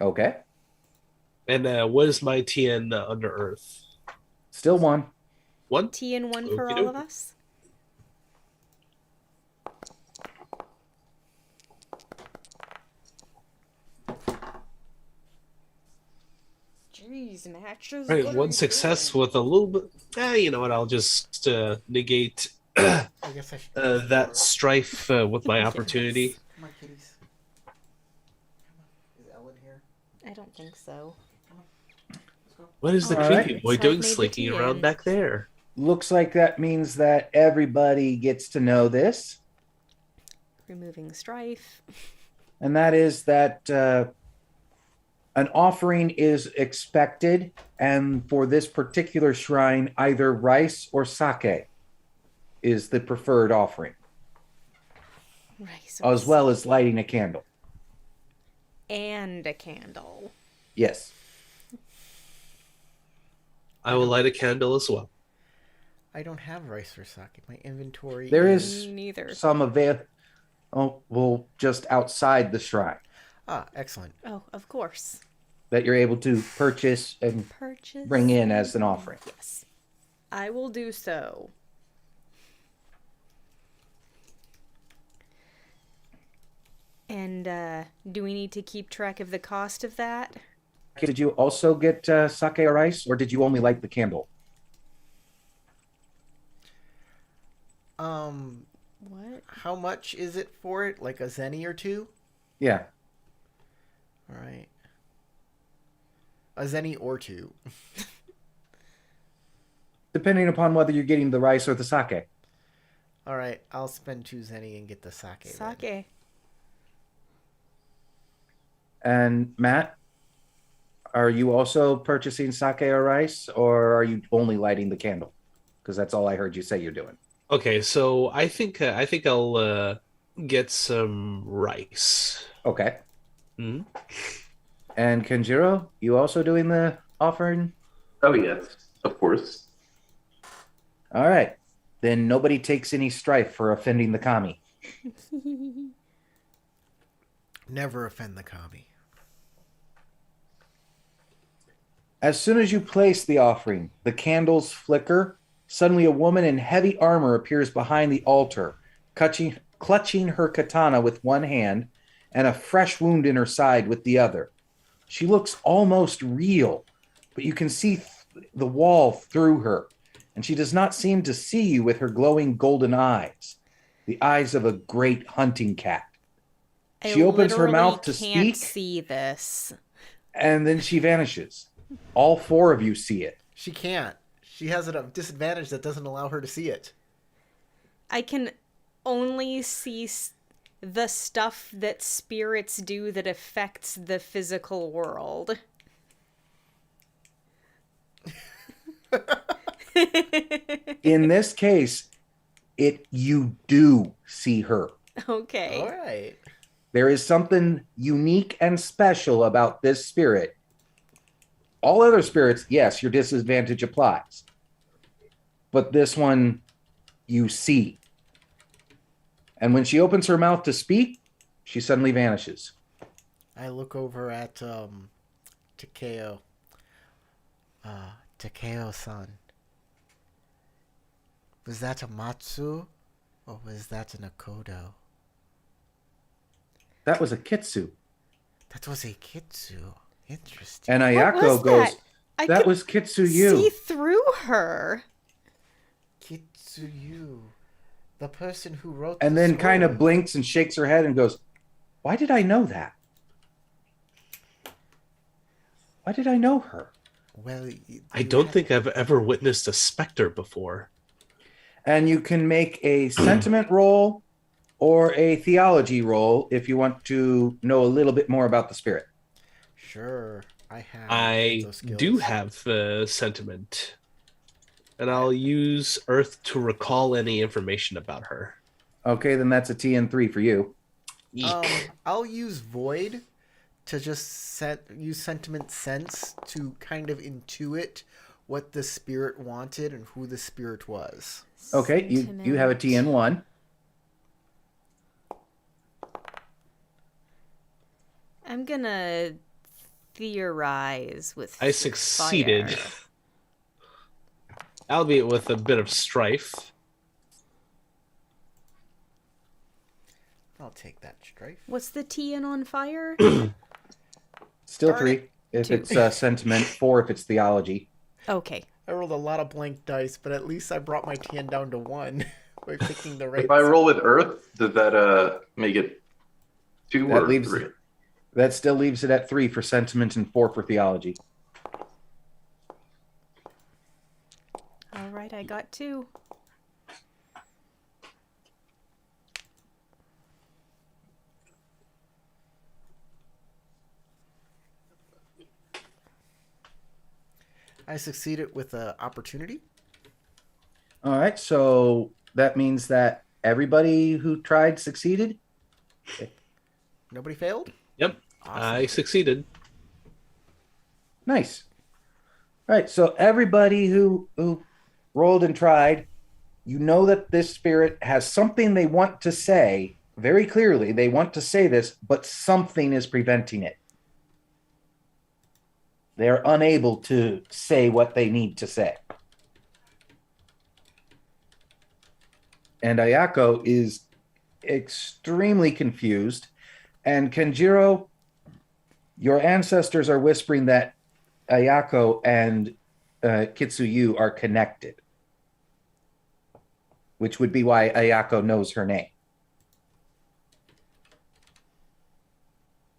Okay. And what is my TN under Earth? Still 1. 1? T and one for Okey all of doke. us? Jeez, matches. Right, 1 success with a little bit. You know what? I'll just negate I guess I should. that strife with my opportunity. Come on, kitties. Come on. Is Ellen here? I don't think so. What is the All creepy right. boy It's doing like maybe slinking TN. around back there? Looks like that means that everybody gets to know this. Removing strife. And that is that an offering is expected. And for this particular shrine, either rice or sake is the preferred offering, Rice as well as lighting a candle. and a candle. Yes. I will light a candle as well. I don't have rice or sake. My inventory. There is. is Me neither. some well, just outside the shrine Excellent. Oh, of course. that you're able to purchase and Purchase. bring in as an offering. Yes. I will do so. And do we need to keep track of the cost of that? Did you also get sake or rice, or did you only light the candle? What? How much is it for it? Like a zenny or two? Yeah. All right. A zenny or two. Depending upon whether you're getting the rice or the sake. All right, I'll spend 2 zenny and get the sake. then. Sake. And Matt, are you also purchasing sake or rice, or are you only lighting the candle? Because that's all I heard you say you're doing. Okay, so I think I'll get some rice. Okay. Hmm. And Kenjiro, you also doing the offering? Oh, yes, of course. All right. Then nobody takes any strife for offending the kami. Never offend the kami. As soon as you place the offering, the candles flicker. Suddenly, a woman in heavy armor appears behind the altar, clutching her katana with one hand and a fresh wound in her side with the other. She looks almost real, but you can see the wall through her, and she does not seem to see you with her glowing golden eyes, the eyes of a great hunting cat. She opens her mouth to can't speak, see this. and then she vanishes. All 4 of you see it. She can't. She has a disadvantage that doesn't allow her to see it. I can only see the stuff that spirits do that affects the physical world. In this case, you do see her. Okay. All right. There is something unique and special about this spirit. All other spirits, yes, your disadvantage applies. But this one, you see. And when she opens her mouth to speak, she suddenly vanishes. I look over at Takeo. Takeo-san. Was that a Matsu? Or was that an Akodo? That was a kitsu. That was a Kitsu. Interesting. And What Ayako was goes, that? I that could was kitsu see you. through her. Kitsuyu. The person who wrote And the then kind of scroll. blinks and shakes her head and goes, why did I know that? Why did I know her? Well, I don't think I've ever witnessed a specter before. And you can make a sentiment roll or a theology roll if you want to know a little bit more about the spirit. Sure, I have. I those skills. do have the sentiment, and I'll use Earth to recall any information about her. Okay, then that's a TN3 for you. Eek. I'll use Void to just use Sentiment Sense to kind of intuit what the spirit wanted and who the spirit was. Okay, you have a TN1. I'm gonna theorize with I succeeded, fire. albeit with a bit of strife. I'll take that strife. What's the TN on fire? Still Darn 3 if Two. it's sentiment, 4 if it's theology. Okay. I rolled a lot of blank dice, but at least I brought my TN down to 1 by picking the right. If I roll with Earth, does that make it 2 That or leaves 3? That still leaves it at 3 for sentiment and 4 for theology. All right, I got 2. I succeeded with an opportunity. All right, so that means that everybody who tried succeeded. Nobody failed? Yep, Awesome. I succeeded. Nice. All right, so everybody who rolled and tried, you know that this spirit has something they want to say very clearly. They want to say this, but something is preventing it. They're unable to say what they need to say. And Ayako is extremely confused And Kenjiro, your ancestors are whispering that Ayako and Kitsuyu are connected, which would be why Ayako knows her name.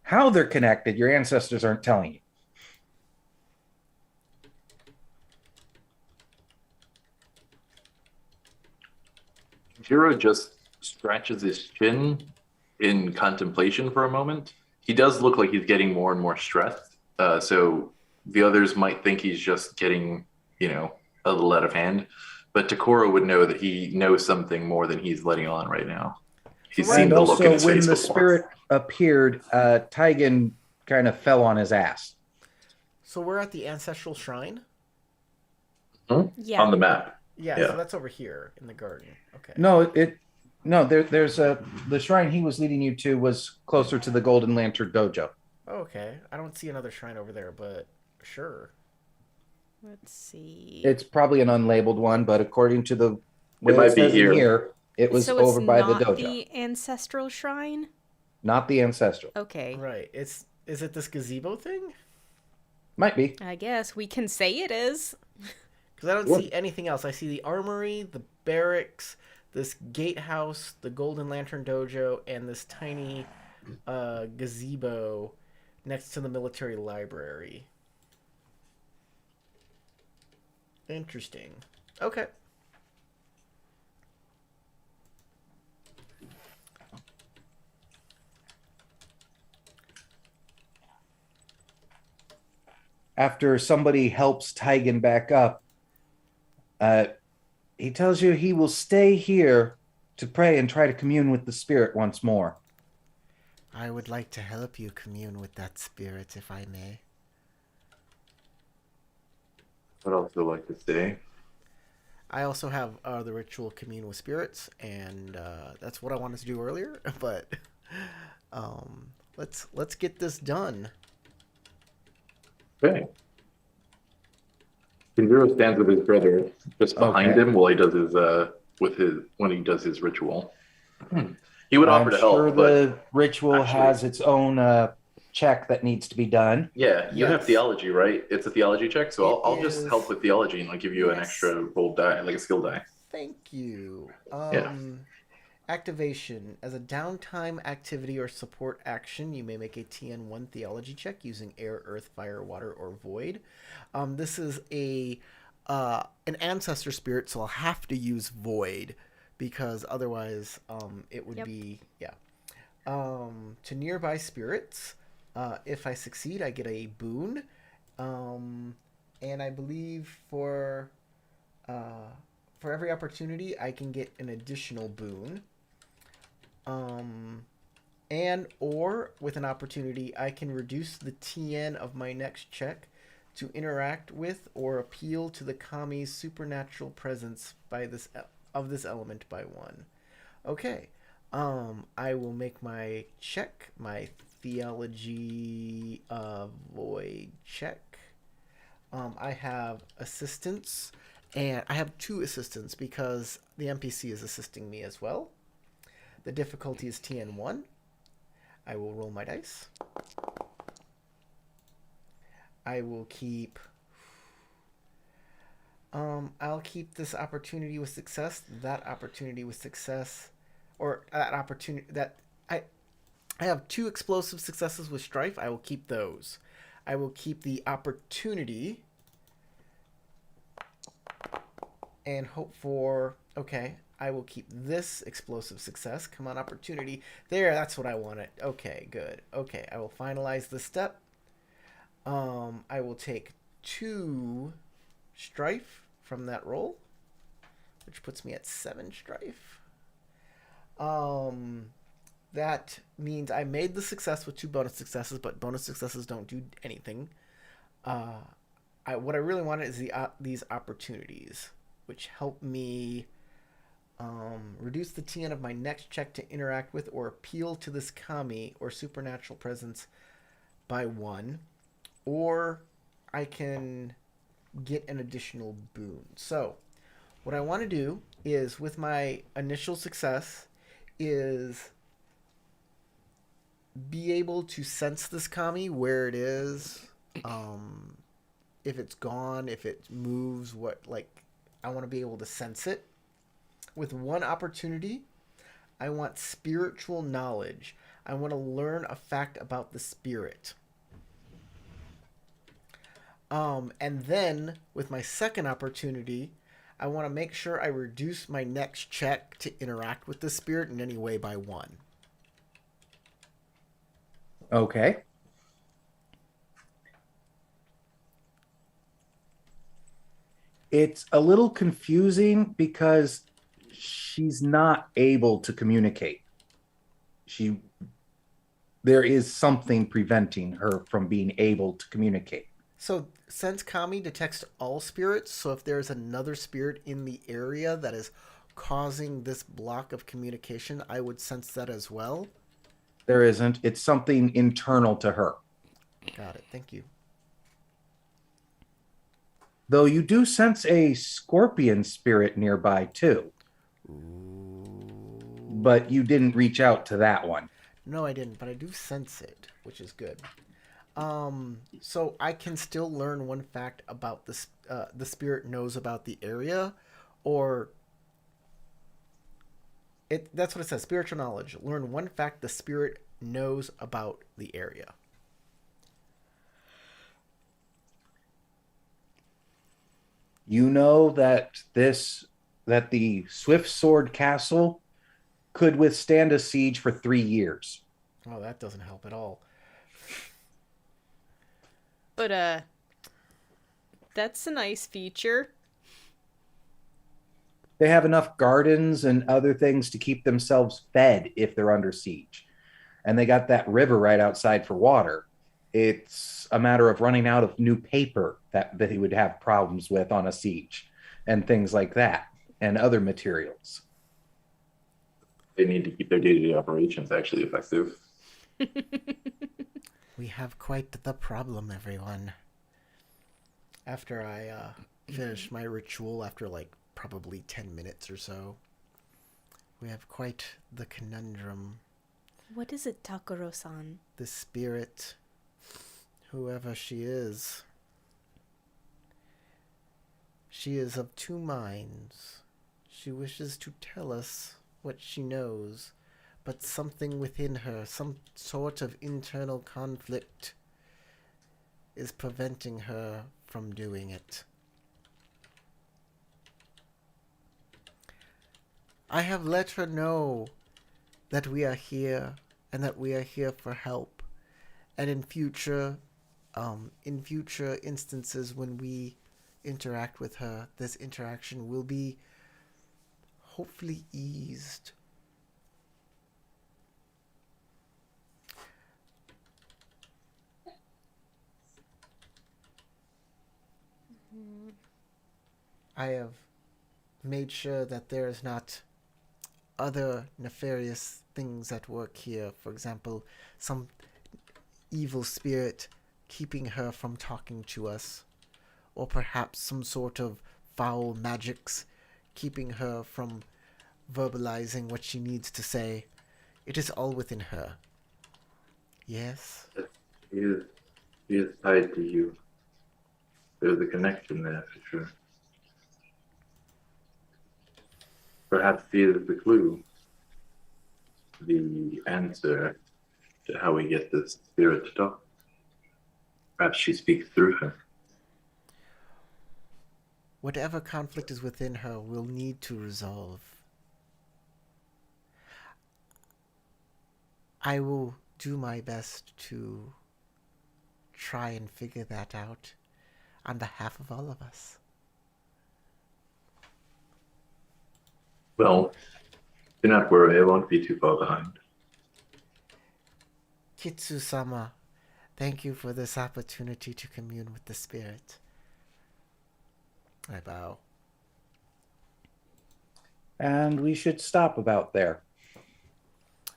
How they're connected, your ancestors aren't telling you. Jiro just scratches his chin in contemplation for a moment. He does look like he's getting more and more stressed. So the others might think he's just getting, a little out of hand. But Takoro would know that he knows something more than he's letting on right now. He's seen And the look in also, his when face the before. spirit appeared, Taigen kind of fell on his ass. So we're at the Ancestral Shrine? Yeah. On the map. Yeah, Yeah. so that's over here in the garden. Okay. There's the shrine he was leading you to was closer to the Golden Lantern Dojo. Okay. I don't see another shrine over there, but sure. Let's see. It's probably an unlabeled one, but according to the way It might it be says in here. here, it was so it's over by the not dojo, the Ancestral Shrine? not the ancestral. Okay. Right. Is it this gazebo thing? Might be. I guess we can say it is. Because I don't Yeah. see anything else. I see the armory, the barracks, this gatehouse, the Golden Lantern Dojo, and this tiny gazebo next to the military library. Interesting. Okay. After somebody helps Taigen back up, he tells you he will stay here to pray and try to commune with the spirit once more. I would like to help you commune with that spirit, if I may. I'd also like to say. I also have the ritual commune with spirits, and that's what I wanted to do earlier. But let's get this done. Okay. Kenjiro stands with his brother just behind Okay. him while he does his ritual. He would offer I'm to help, sure but the ritual actually- has its own check that needs to be done. yeah, you have Yes. theology, right? It's a theology check, so I'll just is. help with theology and I'll give you an Yes. extra roll die, like a skill die. Thank you. Yeah. Activation. As a downtime activity or support action, you may make a TN1 theology check using air, earth, fire, water, or void. This is an ancestor spirit, so I'll have to use void because otherwise it would Yep. be to nearby spirits. If I succeed, I get a boon. And I believe for every opportunity, I can get an additional boon. And or with an opportunity, I can reduce the TN of my next check to interact with or appeal to the kami's supernatural presence of this element by 1. Okay. I will make my check, my theology void check. I have assistance, and I have 2 assistants because the NPC is assisting me as well. The difficulty is TN1. I will roll my dice. I will keep... I'll keep this opportunity with success, that opportunity with success, or that opportunity that I have 2 explosive successes with strife. I will keep those. I will keep the opportunity and hope for, okay, I will keep this explosive success. Come on, opportunity. There, that's what I wanted. Okay, good. Okay, I will finalize this step. I will take 2 strife from that roll, which puts me at 7 strife. That means I made the success with 2 bonus successes, but bonus successes don't do anything. What I really wanted is these opportunities, which help me reduce the TN of my next check to interact with or appeal to this kami or supernatural presence by 1, or I can get an additional boon. So what I want to do is, with my initial success, is be able to sense this kami, where it is, if it's gone, if it moves, I want to be able to sense it. With one opportunity, I want spiritual knowledge. I want to learn a fact about the spirit. And then with my second opportunity, I want to make sure I reduce my next check to interact with the spirit in any way by 1. Okay. It's a little confusing because she's not able to communicate. There is something preventing her from being able to communicate. So sense kami detects all spirits. So if there's another spirit in the area that is causing this block of communication, I would sense that as well. There isn't. It's something internal to her. Got it. Thank you. Though you do sense a scorpion spirit nearby too. But you didn't reach out to that one. No, I didn't, but I do sense it, which is good. So I can still learn one fact about this. The spirit knows about the area, or that's what it says. Spiritual knowledge. Learn one fact the spirit knows about the area. You know that the Swift Sword Castle could withstand a siege for 3 years. Oh, that doesn't help at all. But that's a nice feature. They have enough gardens and other things to keep themselves fed if they're under siege. And they got that river right outside for water. It's a matter of running out of new paper that he would have problems with on a siege and things like that and other materials. They need to keep their day-to-day operations actually effective. We have quite the problem, everyone. After I finish my ritual, after probably 10 minutes or so, we have quite the conundrum. What is it, Takuro-san? The spirit, whoever she is of 2 minds. She wishes to tell us what she knows, but something within her, some sort of internal conflict, is preventing her from doing it. I have let her know that we are here and that we are here for help. And in future instances when we interact with her, this interaction will be hopefully eased. I have made sure that there is not other nefarious things at work here. For example, some evil spirit keeping her from talking to us, or perhaps some sort of foul magics keeping her from verbalizing what she needs to say. It is all within her. Yes? He is tied to you. There's a connection there for sure. Perhaps he is the clue, the answer to how we get this spirit to talk. Perhaps she speaks through her. Whatever conflict is within her will need to resolve. I will do my best to try and figure that out on behalf of all of us. Well, do not worry, I won't be too far behind. Kitsu-sama, thank you for this opportunity to commune with the spirit. I bow. And we should stop about there.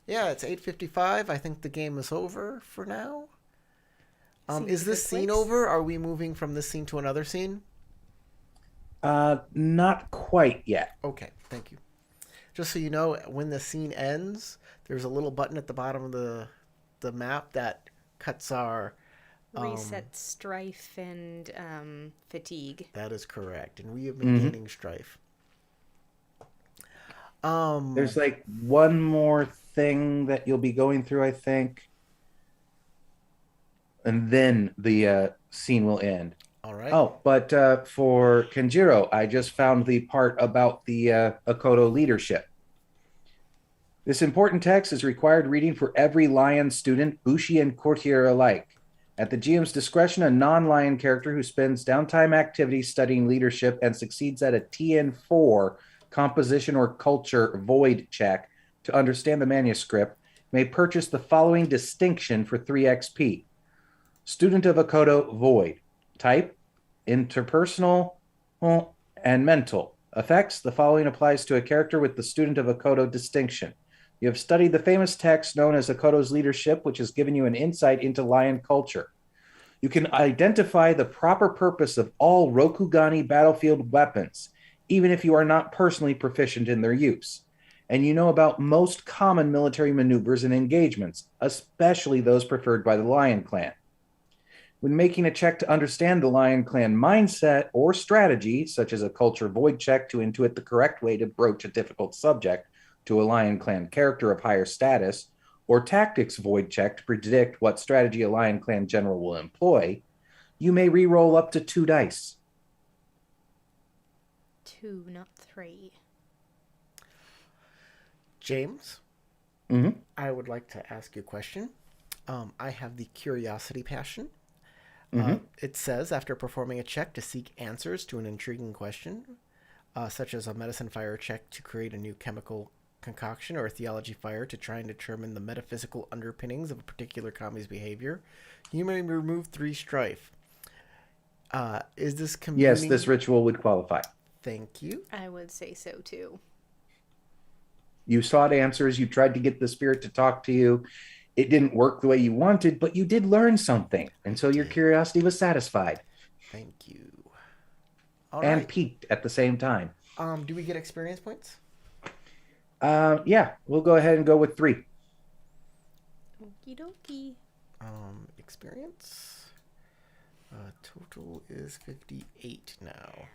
Yeah, it's 8:55. I think the game is over for now. Seems Is a this good scene place. over? Are we moving from this scene to another scene? Not quite yet. Okay, thank you. Just so you know, when the scene ends, there's a little button at the bottom of the the map that cuts our Reset strife and fatigue. That is correct, and we have been gaining strife. There's like one more thing that you'll be going through, I think, and then the scene will end. All right. Oh, but for Kenjiro, I just found the part about the Akodo leadership. This important text is required reading for every Lion student, Bushi and courtier alike. At the GM's discretion, a non-Lion character who spends downtime activities studying leadership and succeeds at a TN4 composition or culture void check to understand the manuscript may purchase the following distinction for 3 XP. Student of Akodo void. Type, interpersonal and mental. Effects, the following applies to a character with the Student of Akodo distinction. You have studied the famous text known as Akodo's Leadership, which has given you an insight into Lion culture. You can identify the proper purpose of all Rokugani battlefield weapons, even if you are not personally proficient in their use. And you know about most common military maneuvers and engagements, especially those preferred by the Lion Clan. When making a check to understand the Lion Clan mindset or strategy, such as a culture void check to intuit the correct way to broach a difficult subject to a Lion Clan character of higher status, or tactics void check to predict what strategy a Lion Clan general will employ, you may re-roll up to 2 dice. 2, not 3. James, I would like to ask you a question. I have the curiosity passion. It says, after performing a check to seek answers to an intriguing question, such as a medicine fire check to create a new chemical concoction or a theology fire to try and determine the metaphysical underpinnings of a particular kami's behavior, you may remove 3 strife. Is this communing? Yes, this ritual would qualify. Thank you. I would say so too. You sought answers. You tried to get the spirit to talk to you. It didn't work the way you wanted, but you did learn something. And so your curiosity was satisfied. Thank you. All and right. piqued at the same time. Do we get experience points? Yeah, we'll go ahead and go with 3. Okie dokie. Experience. Total is 58 now.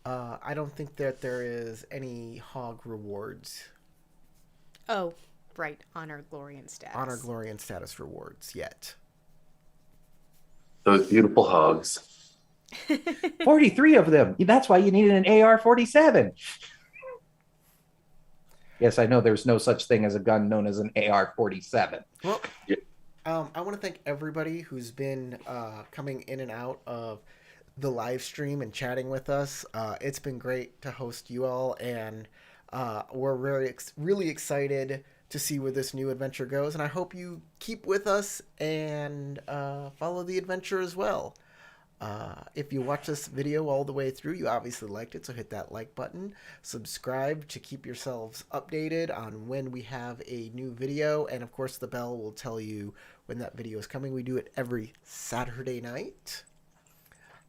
I don't think that there is any hog rewards. Oh, right. Honor, glory, and status. Honor, glory, and status rewards yet. Those beautiful hogs. 43 of them. That's why you needed an AR-47. Yes, I know there's no such thing as a gun known as an AR-47. Well, Yeah. I want to thank everybody who's been coming in and out of the live stream and chatting with us. It's been great to host you all, and we're really excited to see where this new adventure goes. And I hope you keep with us and follow the adventure as well. If you watch this video all the way through, you obviously liked it, so hit that like button. Subscribe to keep yourselves updated on when we have a new video, and of course the bell will tell you when that video is coming. We do it every Saturday night.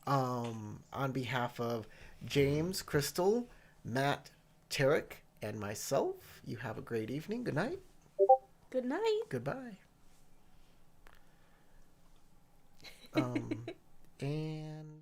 On behalf of James, Crystal, Matt, Tarek, and myself, you have a great evening. Good night. Good night. Goodbye. And